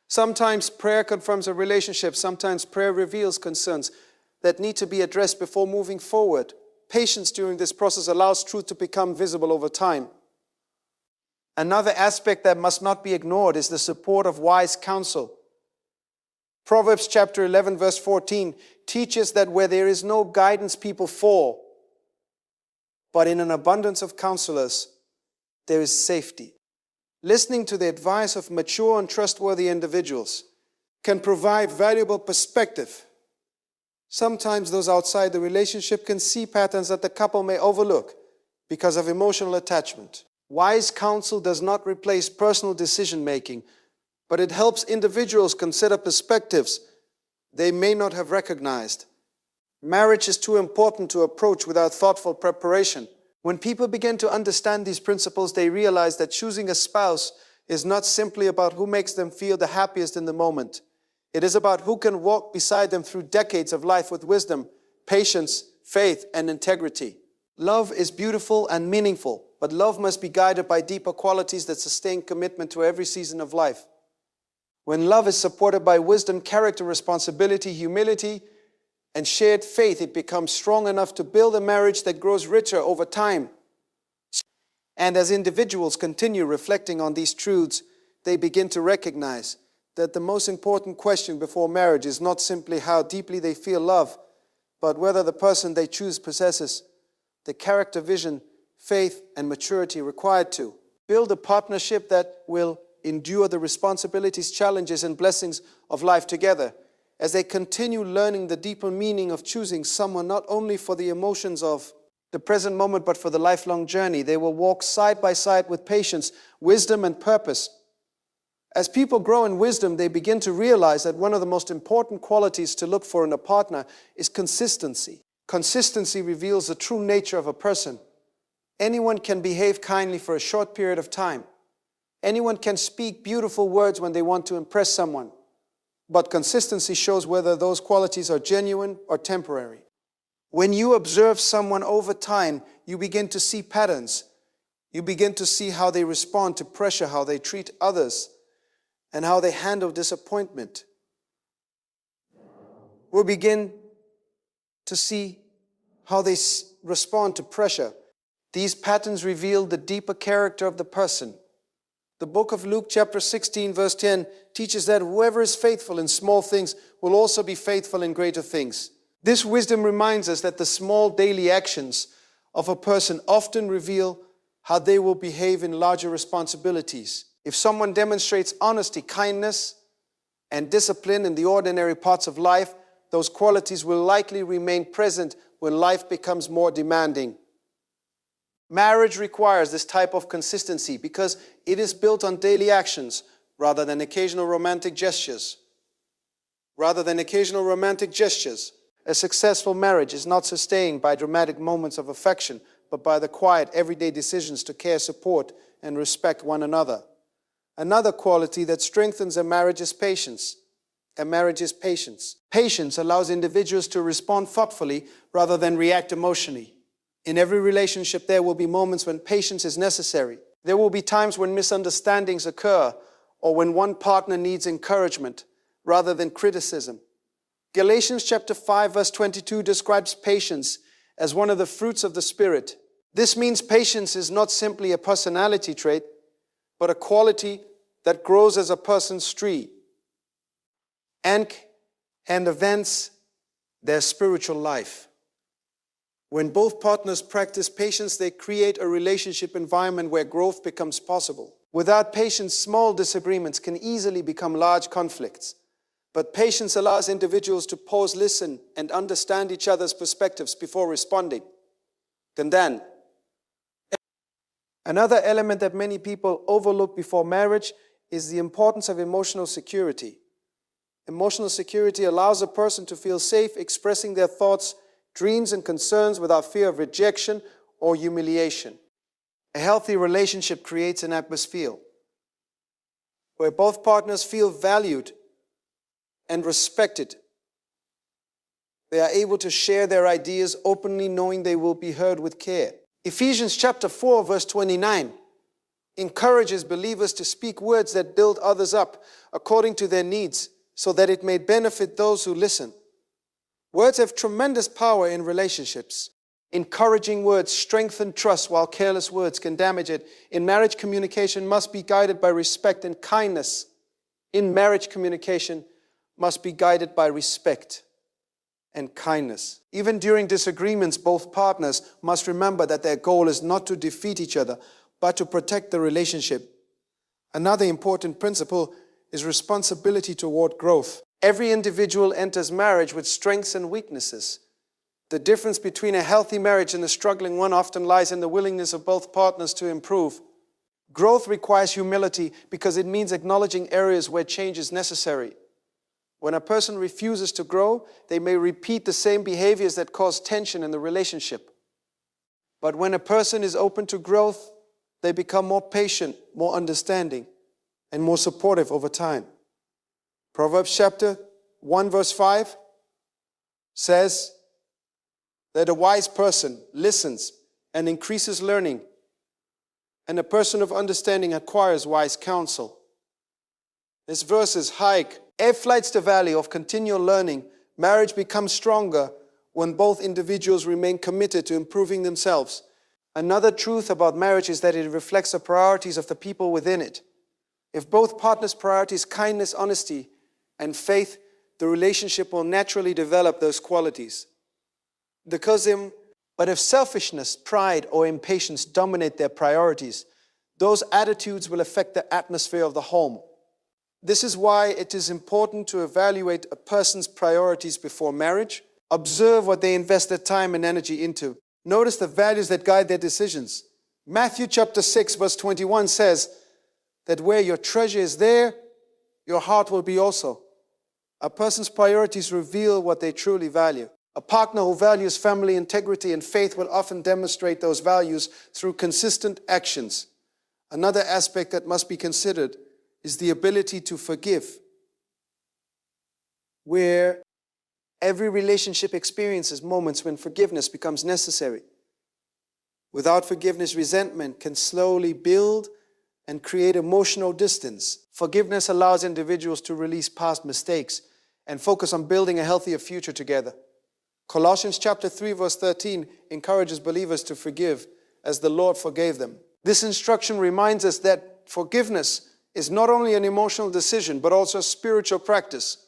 Sometimes prayer confirms a relationship. Sometimes prayer reveals concerns that need to be addressed before moving forward. Patience during this process allows truth to become visible over time. Another aspect that must not be ignored is the support of wise counsel. Proverbs chapter 11, verse 14 teaches that where there is no guidance, people fall, but in an abundance of counselors, there is safety. Listening to the advice of mature and trustworthy individuals can provide valuable perspective. Sometimes those outside the relationship can see patterns that the couple may overlook because of emotional attachment. Wise counsel does not replace personal decision-making, but it helps individuals consider perspectives they may not have recognized. Marriage is too important to approach without thoughtful preparation. When people begin to understand these principles, they realize that choosing a spouse is not simply about who makes them feel the happiest in the moment. It is about who can walk beside them through decades of life with wisdom, patience, faith, and integrity. Love is beautiful and meaningful, but love must be guided by deeper qualities that sustain commitment to every season of life. When love is supported by wisdom, character, responsibility, humility, and shared faith, it becomes strong enough to build a marriage that grows richer over time. And as individuals continue reflecting on these truths, they begin to recognize that the most important question before marriage is not simply how deeply they feel love, but whether the person they choose possesses the character, vision, faith, and maturity required to build a partnership that will endure the responsibilities, challenges, and blessings of life together. As they continue learning the deeper meaning of choosing someone not only for the emotions of the present moment, but for the lifelong journey, they will walk side by side with patience, wisdom, and purpose. As people grow in wisdom, they begin to realize that one of the most important qualities to look for in a partner is consistency. Consistency reveals the true nature of a person. Anyone can behave kindly for a short period of time. Anyone can speak beautiful words when they want to impress someone. But consistency shows whether those qualities are genuine or temporary. When you observe someone over time, you begin to see patterns. You begin to see how they respond to pressure, how they treat others, and how they handle disappointment. We'll begin to see how they respond to pressure. These patterns reveal the deeper character of the person. The book of Luke chapter 16 verse 10 teaches that whoever is faithful in small things will also be faithful in greater things. This wisdom reminds us that the small daily actions of a person often reveal how they will behave in larger responsibilities. If someone demonstrates honesty, kindness, and discipline in the ordinary parts of life, those qualities will likely remain present when life becomes more demanding. Marriage requires this type of consistency because it is built on daily actions rather than occasional romantic gestures. A successful marriage is not sustained by dramatic moments of affection, but by the quiet, everyday decisions to care, support, and respect one another. Another quality that strengthens a marriage is patience. Patience allows individuals to respond thoughtfully rather than react emotionally. In every relationship, there will be moments when patience is necessary. There will be times when misunderstandings occur or when one partner needs encouragement rather than criticism. Galatians chapter 5 verse 22 describes patience as one of the fruits of the Spirit. This means patience is not simply a personality trait, but a quality that grows as a person's tree and advance their spiritual life. When both partners practice patience, they create a relationship environment where growth becomes possible. Without patience, small disagreements can easily become large conflicts. But patience allows individuals to pause, listen, and understand each other's perspectives before responding. Then, another element that many people overlook before marriage is the importance of emotional security. Emotional security allows a person to feel safe expressing their thoughts, dreams, and concerns without fear of rejection or humiliation. A healthy relationship creates an atmosphere where both partners feel valued and respected. They are able to share their ideas openly, knowing they will be heard with care. Ephesians chapter 4 verse 29 encourages believers to speak words that build others up according to their needs, so that it may benefit those who listen. Words have tremendous power in relationships. Encouraging words strengthen trust, while careless words can damage it. In marriage, communication must be guided by respect and kindness. Even during disagreements, both partners must remember that their goal is not to defeat each other, but to protect the relationship. Another important principle is responsibility toward growth. Every individual enters marriage with strengths and weaknesses. The difference between a healthy marriage and a struggling one often lies in the willingness of both partners to improve. Growth requires humility because it means acknowledging areas where change is necessary. When a person refuses to grow, they may repeat the same behaviors that cause tension in the relationship. But when a person is open to growth, they become more patient, more understanding, and more supportive over time. Proverbs chapter 1 verse 5 says that a wise person listens and increases learning, and a person of understanding acquires wise counsel. This verse is hike. Air flights the value of continual learning. Marriage becomes stronger when both individuals remain committed to improving themselves. Another truth about marriage is that it reflects the priorities of the people within it. If both partners prioritize kindness, honesty, and faith, the relationship will naturally develop those qualities. But if selfishness, pride, or impatience dominate their priorities, those attitudes will affect the atmosphere of the home. This is why it is important to evaluate a person's priorities before marriage. Observe what they invest their time and energy into. Notice the values that guide their decisions. Matthew chapter 6 verse 21 says that where your treasure is, there your heart will be also. A person's priorities reveal what they truly value. A partner who values family integrity and faith will often demonstrate those values through consistent actions. Another aspect that must be considered is the ability to forgive. Where every relationship experiences moments when forgiveness becomes necessary. Without forgiveness, resentment can slowly build and create emotional distance. Forgiveness allows individuals to release past mistakes and focus on building a healthier future together. Colossians chapter 3 verse 13 encourages believers to forgive as the Lord forgave them. This instruction reminds us that forgiveness is not only an emotional decision but also a spiritual practice.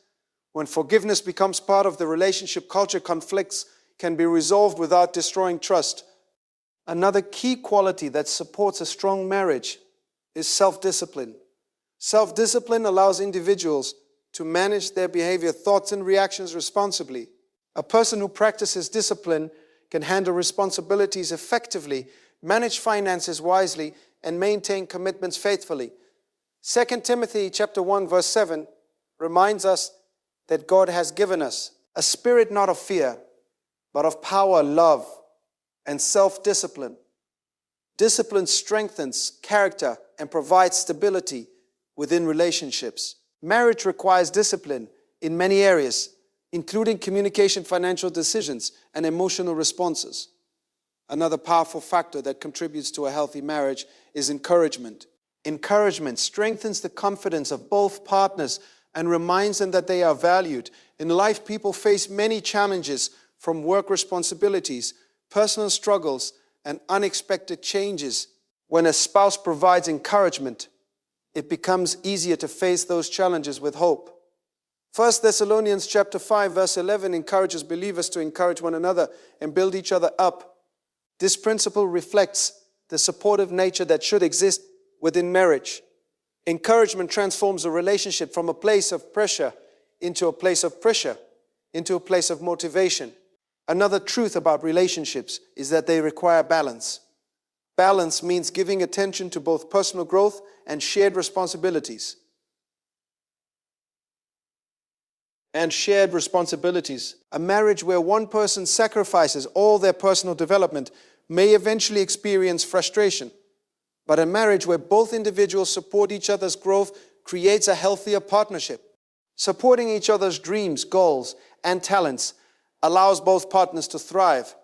When forgiveness becomes part of the relationship culture, conflicts can be resolved without destroying trust. Another key quality that supports a strong marriage is self-discipline. Self-discipline allows individuals to manage their behavior, thoughts, and reactions responsibly. A person who practices discipline can handle responsibilities effectively, manage finances wisely, and maintain commitments faithfully. 2 Timothy chapter 1 verse 7 reminds us that God has given us a spirit not of fear, but of power, love, and self-discipline. Discipline strengthens character and provides stability within relationships. Marriage requires discipline in many areas, including communication, financial decisions, and emotional responses. Another powerful factor that contributes to a healthy marriage is encouragement. Encouragement strengthens the confidence of both partners and reminds them that they are valued. In life, people face many challenges, from work responsibilities, personal struggles, and unexpected changes. When a spouse provides encouragement, it becomes easier to face those challenges with hope. 1 Thessalonians chapter 5 verse 11 encourages believers to encourage one another and build each other up. This principle reflects the supportive nature that should exist within marriage. Encouragement transforms a relationship from a place of pressure into a place of pressure, into a place of motivation. Another truth about relationships is that they require balance. Balance means giving attention to both personal growth and shared responsibilities. A marriage where one person sacrifices all their personal development may eventually experience frustration. But a marriage where both individuals support each other's growth creates a healthier partnership. Supporting each other's dreams, goals, and talents allows both partners to thrive.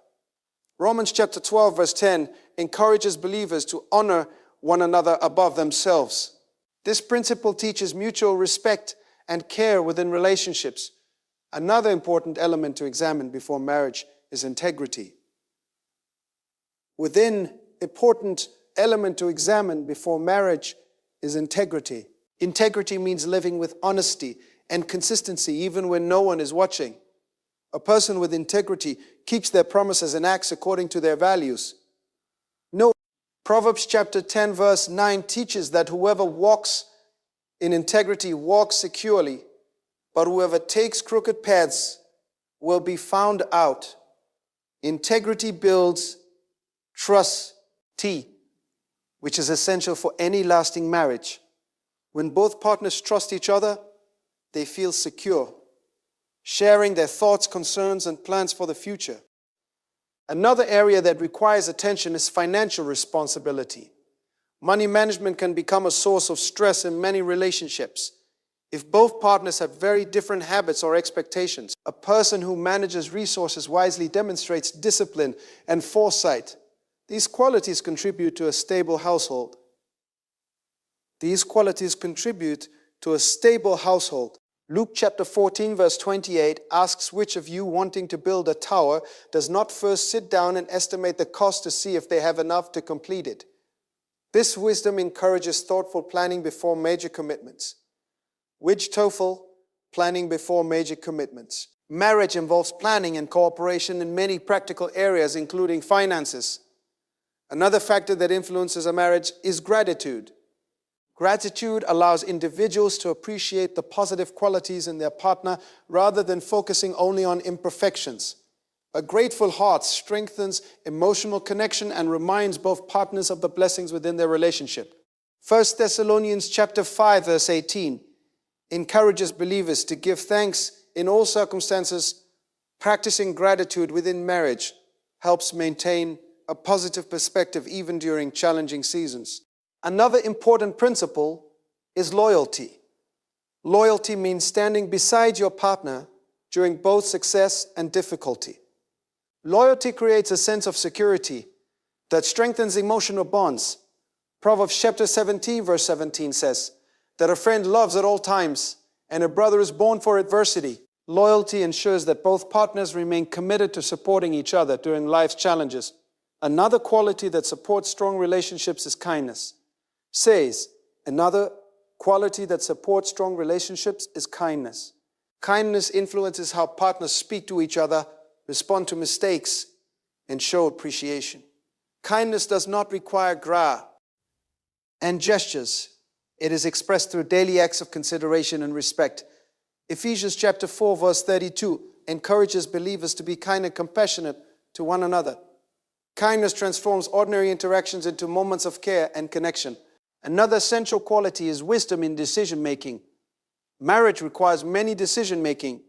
Romans chapter 12 verse 10 encourages believers to honor one another above themselves. This principle teaches mutual respect and care within relationships. Another important element to examine before marriage is integrity. Important element to examine before marriage is integrity. Integrity means living with honesty and consistency even when no one is watching. A person with integrity keeps their promises and acts according to their values. No, Proverbs chapter 10 verse 9 teaches that whoever walks in integrity walks securely, but whoever takes crooked paths will be found out. Integrity builds trust, which is essential for any lasting marriage. When both partners trust each other, they feel secure, sharing their thoughts, concerns, and plans for the future. Another area that requires attention is financial responsibility. Money management can become a source of stress in many relationships. If both partners have very different habits or expectations, a person who manages resources wisely demonstrates discipline and foresight. These qualities contribute to a stable household. Luke chapter 14 verse 28 asks which of you wanting to build a tower does not first sit down and estimate the cost to see if they have enough to complete it. This wisdom encourages thoughtful planning before major commitments. Planning before major commitments. Marriage involves planning and cooperation in many practical areas, including finances. Another factor that influences a marriage is gratitude. Gratitude allows individuals to appreciate the positive qualities in their partner rather than focusing only on imperfections. A grateful heart strengthens emotional connection and reminds both partners of the blessings within their relationship. 1 Thessalonians chapter 5 verse 18 encourages believers to give thanks in all circumstances. Practicing gratitude within marriage helps maintain a positive perspective even during challenging seasons. Another important principle is loyalty. Loyalty means standing beside your partner during both success and difficulty. Loyalty creates a sense of security that strengthens emotional bonds. Proverbs chapter 17, verse 17 says that a friend loves at all times and a brother is born for adversity. Loyalty ensures that both partners remain committed to supporting each other during life's challenges. Another quality that supports strong relationships is kindness. Another quality that supports strong relationships is kindness. Kindness influences how partners speak to each other, respond to mistakes, and show appreciation. Kindness does not require gra and gestures. It is expressed through daily acts of consideration and respect. Ephesians chapter 4, verse 32 encourages believers to be kind and compassionate to one another. Kindness transforms ordinary interactions into moments of care and connection. Another essential quality is wisdom in decision-making. Marriage requires many decision-making.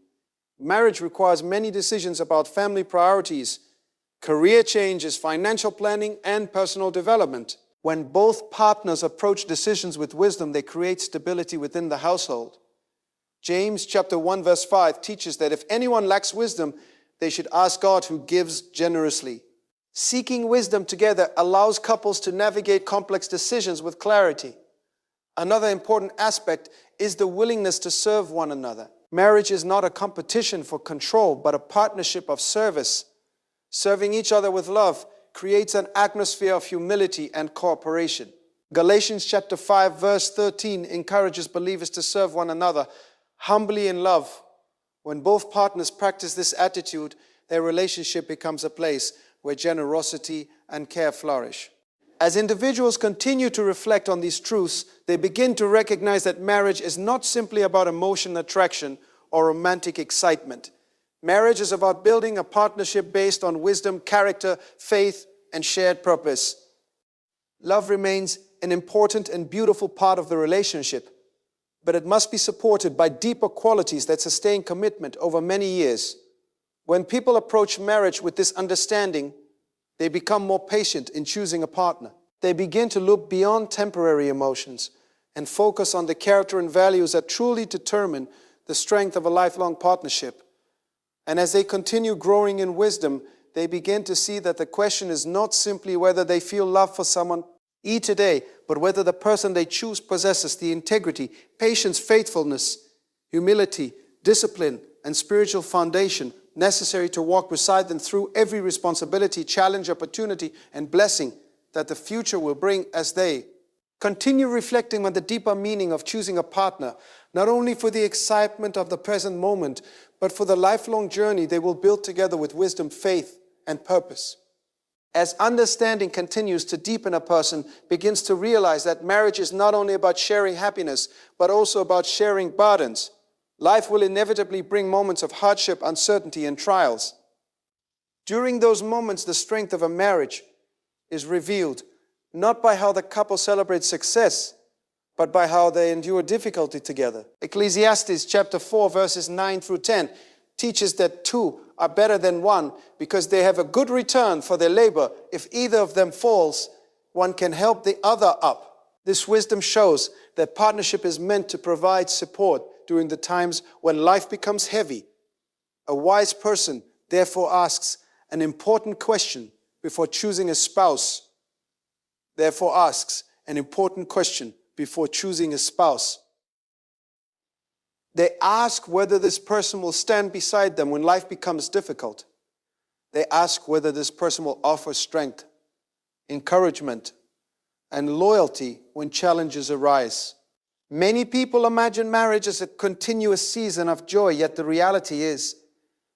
Marriage requires many decisions about family priorities, career changes, financial planning, and personal development. When both partners approach decisions with wisdom, they create stability within the household. James chapter 1 verse 5 teaches that if anyone lacks wisdom, they should ask God who gives generously. Seeking wisdom together allows couples to navigate complex decisions with clarity. Another important aspect is the willingness to serve one another. Marriage is not a competition for control, but a partnership of service. Serving each other with love creates an atmosphere of humility and cooperation. Galatians chapter 5 verse 13 encourages believers to serve one another humbly in love. When both partners practice this attitude, their relationship becomes a place where generosity and care flourish. As individuals continue to reflect on these truths, they begin to recognize that marriage is not simply about emotional attraction or romantic excitement. Marriage is about building a partnership based on wisdom, character, faith, and shared purpose. Love remains an important and beautiful part of the relationship, but it must be supported by deeper qualities that sustain commitment over many years. When people approach marriage with this understanding, they become more patient in choosing a partner. They begin to look beyond temporary emotions and focus on the character and values that truly determine the strength of a lifelong partnership. And as they continue growing in wisdom, they begin to see that the question is not simply whether they feel love for someone today, but whether the person they choose possesses the integrity, patience, faithfulness, humility, discipline, and spiritual foundation necessary to walk beside them through every responsibility, challenge, opportunity, and blessing that the future will bring as they continue reflecting on the deeper meaning of choosing a partner, not only for the excitement of the present moment, but for the lifelong journey they will build together with wisdom, faith, and purpose. As understanding continues to deepen, a person begins to realize that marriage is not only about sharing happiness, but also about sharing burdens. Life will inevitably bring moments of hardship, uncertainty, and trials. During those moments, the strength of a marriage is revealed, not by how the couple celebrates success, but by how they endure difficulty together. Ecclesiastes chapter 4, verses 9 through 10 teaches that two are better than one because they have a good return for their labor. If either of them falls, one can help the other up. This wisdom shows that partnership is meant to provide support during the times when life becomes heavy. A wise person therefore asks an important question before choosing a spouse. They ask whether this person will stand beside them when life becomes difficult. They ask whether this person will offer strength, encouragement, and loyalty when challenges arise. Many people imagine marriage as a continuous season of joy, yet the reality is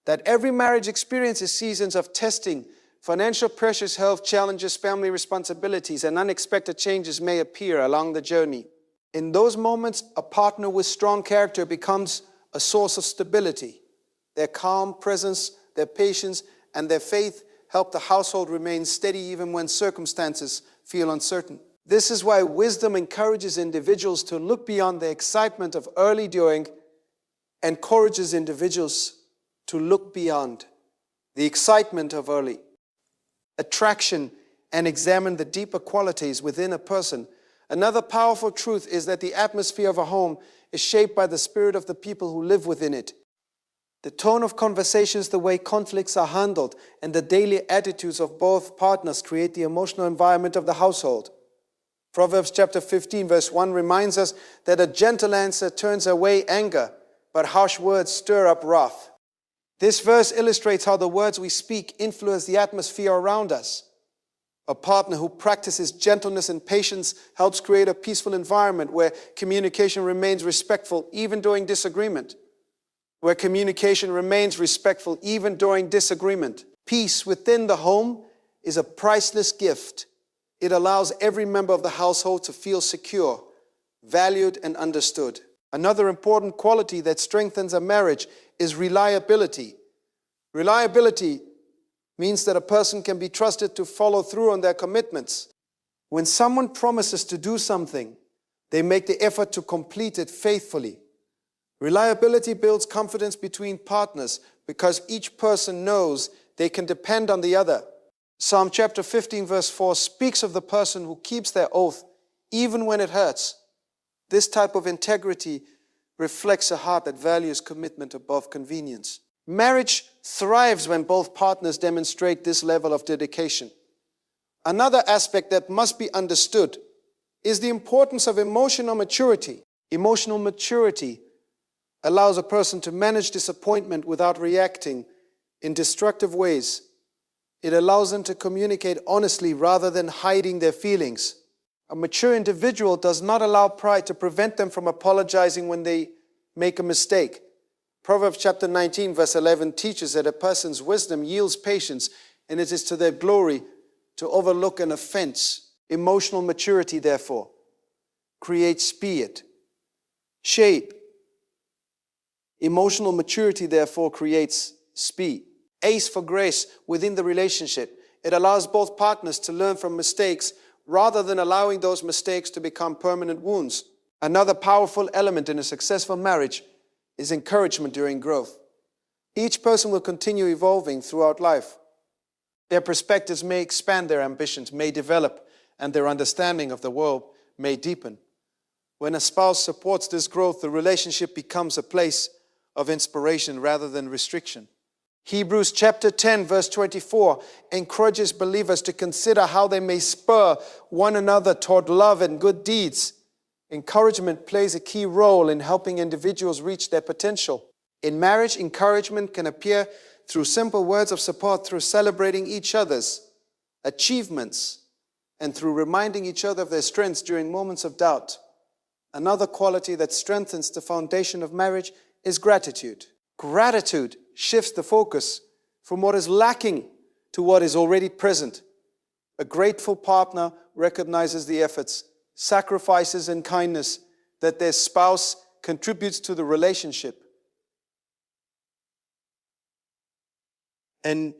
that every marriage experiences seasons of testing. Financial pressures, health challenges, family responsibilities, and unexpected changes may appear along the journey. In those moments, a partner with strong character becomes a source of stability. Their calm presence, their patience, and their faith help the household remain steady even when circumstances feel uncertain. This is why wisdom encourages individuals to look beyond the excitement of early during, and encourages individuals to look beyond the excitement of early attraction and examine the deeper qualities within a person. Another powerful truth is that the atmosphere of a home is shaped by the spirit of the people who live within it. The tone of conversations, the way conflicts are handled, and the daily attitudes of both partners create the emotional environment of the household. Proverbs chapter 15 verse 1 reminds us that a gentle answer turns away anger, but harsh words stir up wrath. This verse illustrates how the words we speak influence the atmosphere around us. A partner who practices gentleness and patience helps create a peaceful environment where communication remains respectful even during disagreement. Peace within the home is a priceless gift. It allows every member of the household to feel secure, valued, and understood. Another important quality that strengthens a marriage is reliability. Reliability means that a person can be trusted to follow through on their commitments. When someone promises to do something, they make the effort to complete it faithfully. Reliability builds confidence between partners because each person knows they can depend on the other. Psalm chapter 15 verse 4 speaks of the person who keeps their oath even when it hurts. This type of integrity reflects a heart that values commitment above convenience. Marriage thrives when both partners demonstrate this level of dedication. Another aspect that must be understood is the importance of emotional maturity. Emotional maturity allows a person to manage disappointment without reacting in destructive ways. It allows them to communicate honestly rather than hiding their feelings. A mature individual does not allow pride to prevent them from apologizing when they make a mistake. Proverbs chapter 19 verse 11 teaches that a person's wisdom yields patience, and it is to their glory to overlook an offense. Emotional maturity, therefore, creates shape. Emotional maturity, therefore, creates speed. Ace for grace within the relationship. It allows both partners to learn from mistakes rather than allowing those mistakes to become permanent wounds. Another powerful element in a successful marriage is encouragement during growth. Each person will continue evolving throughout life. Their perspectives may expand, their ambitions may develop, and their understanding of the world may deepen. When a spouse supports this growth, the relationship becomes a place of inspiration rather than restriction. Hebrews chapter 10 verse 24 encourages believers to consider how they may spur one another toward love and good deeds. Encouragement plays a key role in helping individuals reach their potential. In marriage, encouragement can appear through simple words of support, through celebrating each other's achievements, and through reminding each other of their strengths during moments of doubt. Another quality that strengthens the foundation of marriage is gratitude. Gratitude shifts the focus from what is lacking to what is already present. A grateful partner recognizes the efforts, sacrifices, and kindness that their spouse contributes to the relationship. And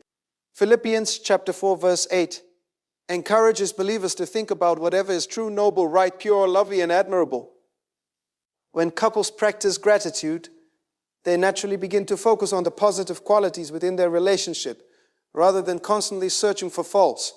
Philippians chapter 4 verse 8 encourages believers to think about whatever is true, noble, right, pure, lovely, and admirable. When couples practice gratitude, they naturally begin to focus on the positive qualities within their relationship rather than constantly searching for faults.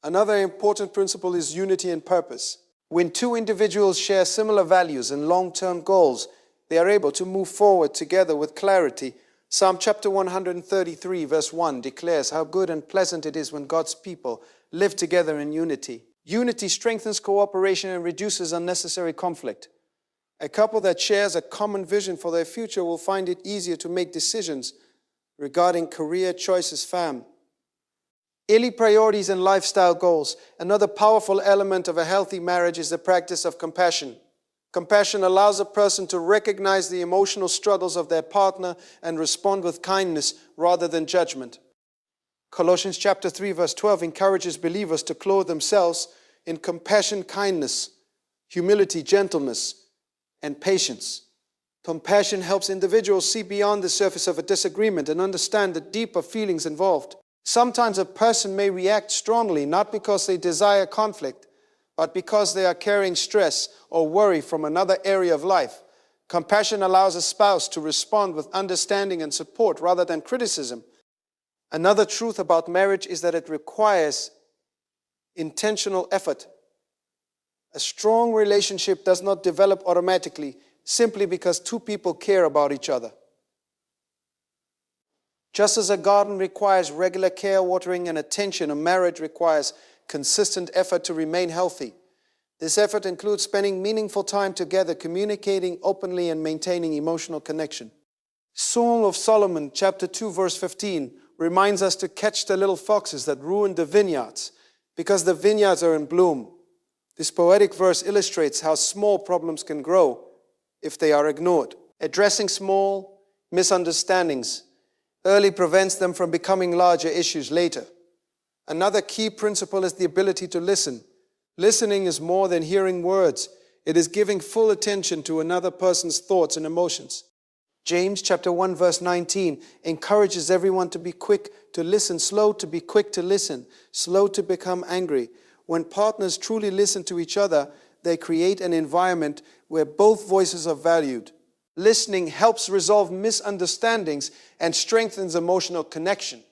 Another important principle is unity and purpose. When two individuals share similar values and long-term goals, they are able to move forward together with clarity. Psalm chapter 133 verse 1 declares how good and pleasant it is when God's people live together in unity. Unity strengthens cooperation and reduces unnecessary conflict. A couple that shares a common vision for their future will find it easier to make decisions regarding career choices, early priorities, and lifestyle goals. Another powerful element of a healthy marriage is the practice of compassion. Compassion allows a person to recognize the emotional struggles of their partner and respond with kindness rather than judgment. Colossians chapter 3 verse 12 encourages believers to clothe themselves in compassion, kindness, humility, gentleness, and patience. Compassion helps individuals see beyond the surface of a disagreement and understand the deeper feelings involved. Sometimes a person may react strongly, not because they desire conflict, but because they are carrying stress or worry from another area of life. Compassion allows a spouse to respond with understanding and support rather than criticism. Another truth about marriage is that it requires intentional effort. A strong relationship does not develop automatically simply because two people care about each other. Just as a garden requires regular care, watering, and attention, a marriage requires consistent effort to remain healthy. This effort includes spending meaningful time together, communicating openly, and maintaining emotional connection. Song of Solomon, chapter 2, verse 15, reminds us to catch the little foxes that ruin the vineyards, because the vineyards are in bloom. This poetic verse illustrates how small problems can grow if they are ignored. Addressing small misunderstandings early prevents them from becoming larger issues later. Another key principle is the ability to listen. Listening is more than hearing words. It is giving full attention to another person's thoughts and emotions. James chapter 1 verse 19 encourages everyone to be quick to listen, slow to be quick to listen, slow to become angry. When partners truly listen to each other, they create an environment where both voices are valued. Listening helps resolve misunderstandings and strengthens emotional connection.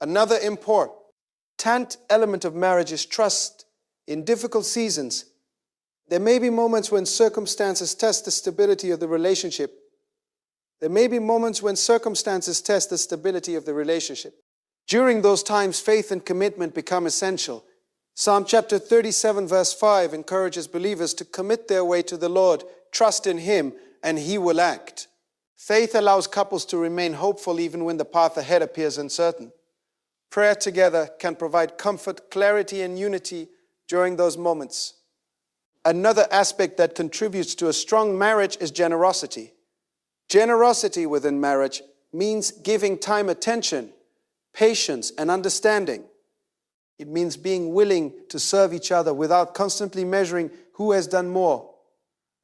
Another important element of marriage is trust. In difficult seasons, there may be moments when circumstances test the stability of the relationship. During those times, faith and commitment become essential. Psalm chapter 37 verse 5 encourages believers to commit their way to the Lord, trust in Him, and He will act. Faith allows couples to remain hopeful even when the path ahead appears uncertain. Prayer together can provide comfort, clarity, and unity during those moments. Another aspect that contributes to a strong marriage is generosity. Generosity within marriage means giving time, attention, patience, and understanding. It means being willing to serve each other without constantly measuring who has done more.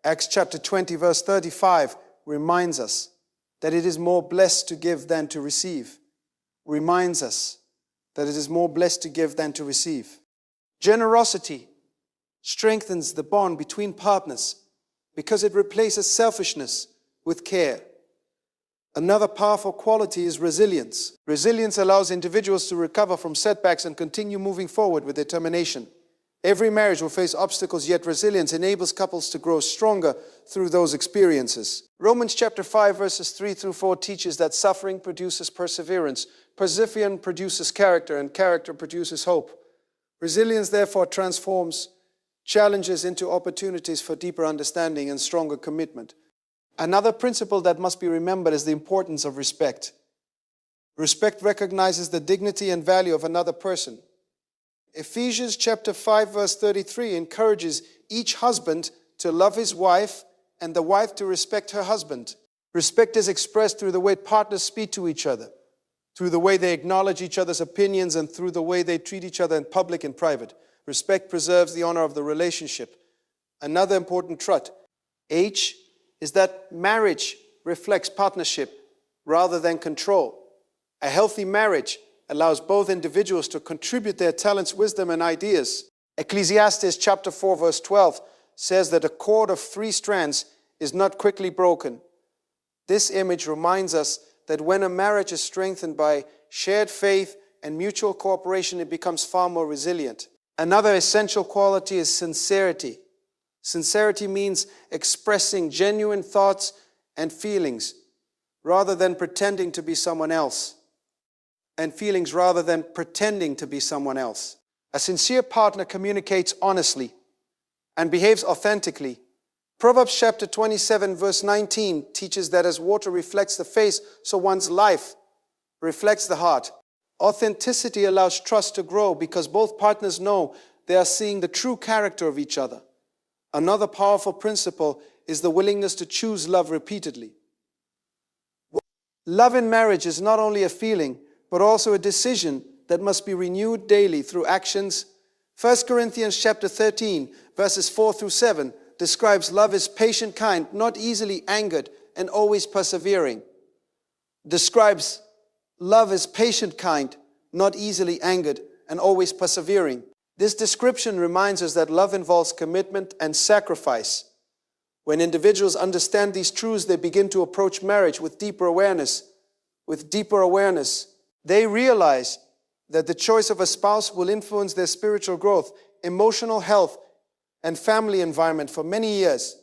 Acts chapter 20 verse 35 reminds us that it is more blessed to give than to receive. Generosity strengthens the bond between partners because it replaces selfishness with care. Another powerful quality is resilience. Resilience allows individuals to recover from setbacks and continue moving forward with determination. Every marriage will face obstacles, yet resilience enables couples to grow stronger through those experiences. Romans chapter 5 verses 3 through 4 teaches that suffering produces perseverance, perseverance produces character, and character produces hope. Resilience therefore transforms challenges into opportunities for deeper understanding and stronger commitment. Another principle that must be remembered is the importance of respect. Respect recognizes the dignity and value of another person. Ephesians chapter 5 verse 33 encourages each husband to love his wife and the wife to respect her husband. Respect is expressed through the way partners speak to each other, through the way they acknowledge each other's opinions, and through the way they treat each other in public and private. Respect preserves the honor of the relationship. Another important trait, H, is that marriage reflects partnership rather than control. A healthy marriage allows both individuals to contribute their talents, wisdom, and ideas. Ecclesiastes chapter 4 verse 12 says that a cord of 3 strands is not quickly broken. This image reminds us that when a marriage is strengthened by shared faith and mutual cooperation, it becomes far more resilient. Another essential quality is sincerity. Sincerity means expressing genuine thoughts and feelings rather than pretending to be someone else. A sincere partner communicates honestly and behaves authentically. Proverbs chapter 27 verse 19 teaches that as water reflects the face, so one's life reflects the heart. Authenticity allows trust to grow because both partners know they are seeing the true character of each other. Another powerful principle is the willingness to choose love repeatedly. Love in marriage is not only a feeling, but also a decision that must be renewed daily through actions. 1 Corinthians chapter 13, verses 4 through 7 describes love as patient, kind, not easily angered, and always persevering. This description reminds us that love involves commitment and sacrifice. When individuals understand these truths, they begin to approach marriage with deeper awareness. They realize that the choice of a spouse will influence their spiritual growth, emotional health, and family environment for many years.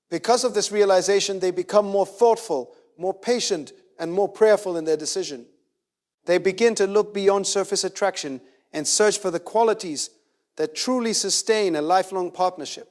Because of this realization, they become more thoughtful, more patient, and more prayerful in their decision. They begin to look beyond surface attraction and search for the qualities that truly sustain a lifelong partnership.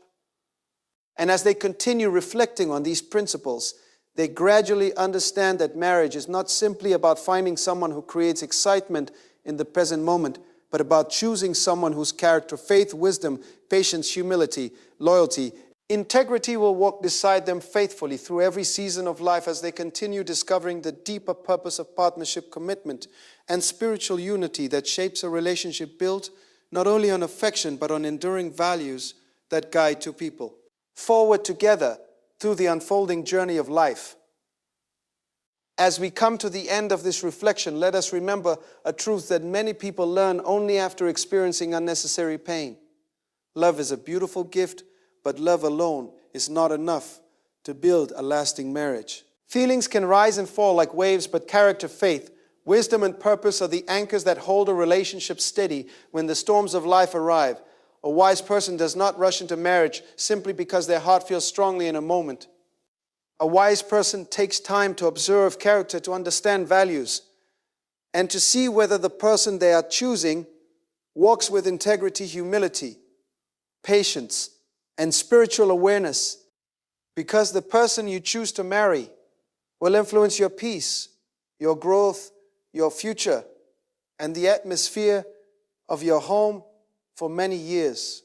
And as they continue reflecting on these principles, they gradually understand that marriage is not simply about finding someone who creates excitement in the present moment, but about choosing someone whose character, faith, wisdom, patience, humility, loyalty, integrity will walk beside them faithfully through every season of life as they continue discovering the deeper purpose of partnership, commitment, and spiritual unity that shapes a relationship built not only on affection, but on enduring values that guide two people forward together through the unfolding journey of life. As we come to the end of this reflection, let us remember a truth that many people learn only after experiencing unnecessary pain. Love is a beautiful gift, but love alone is not enough to build a lasting marriage. Feelings can rise and fall like waves, but character, faith, wisdom, and purpose are the anchors that hold a relationship steady when the storms of life arrive. A wise person does not rush into marriage simply because their heart feels strongly in a moment. A wise person takes time to observe character, to understand values, and to see whether the person they are choosing walks with integrity, humility, patience, and spiritual awareness. Because the person you choose to marry will influence your peace, your growth, your future, and the atmosphere of your home for many years.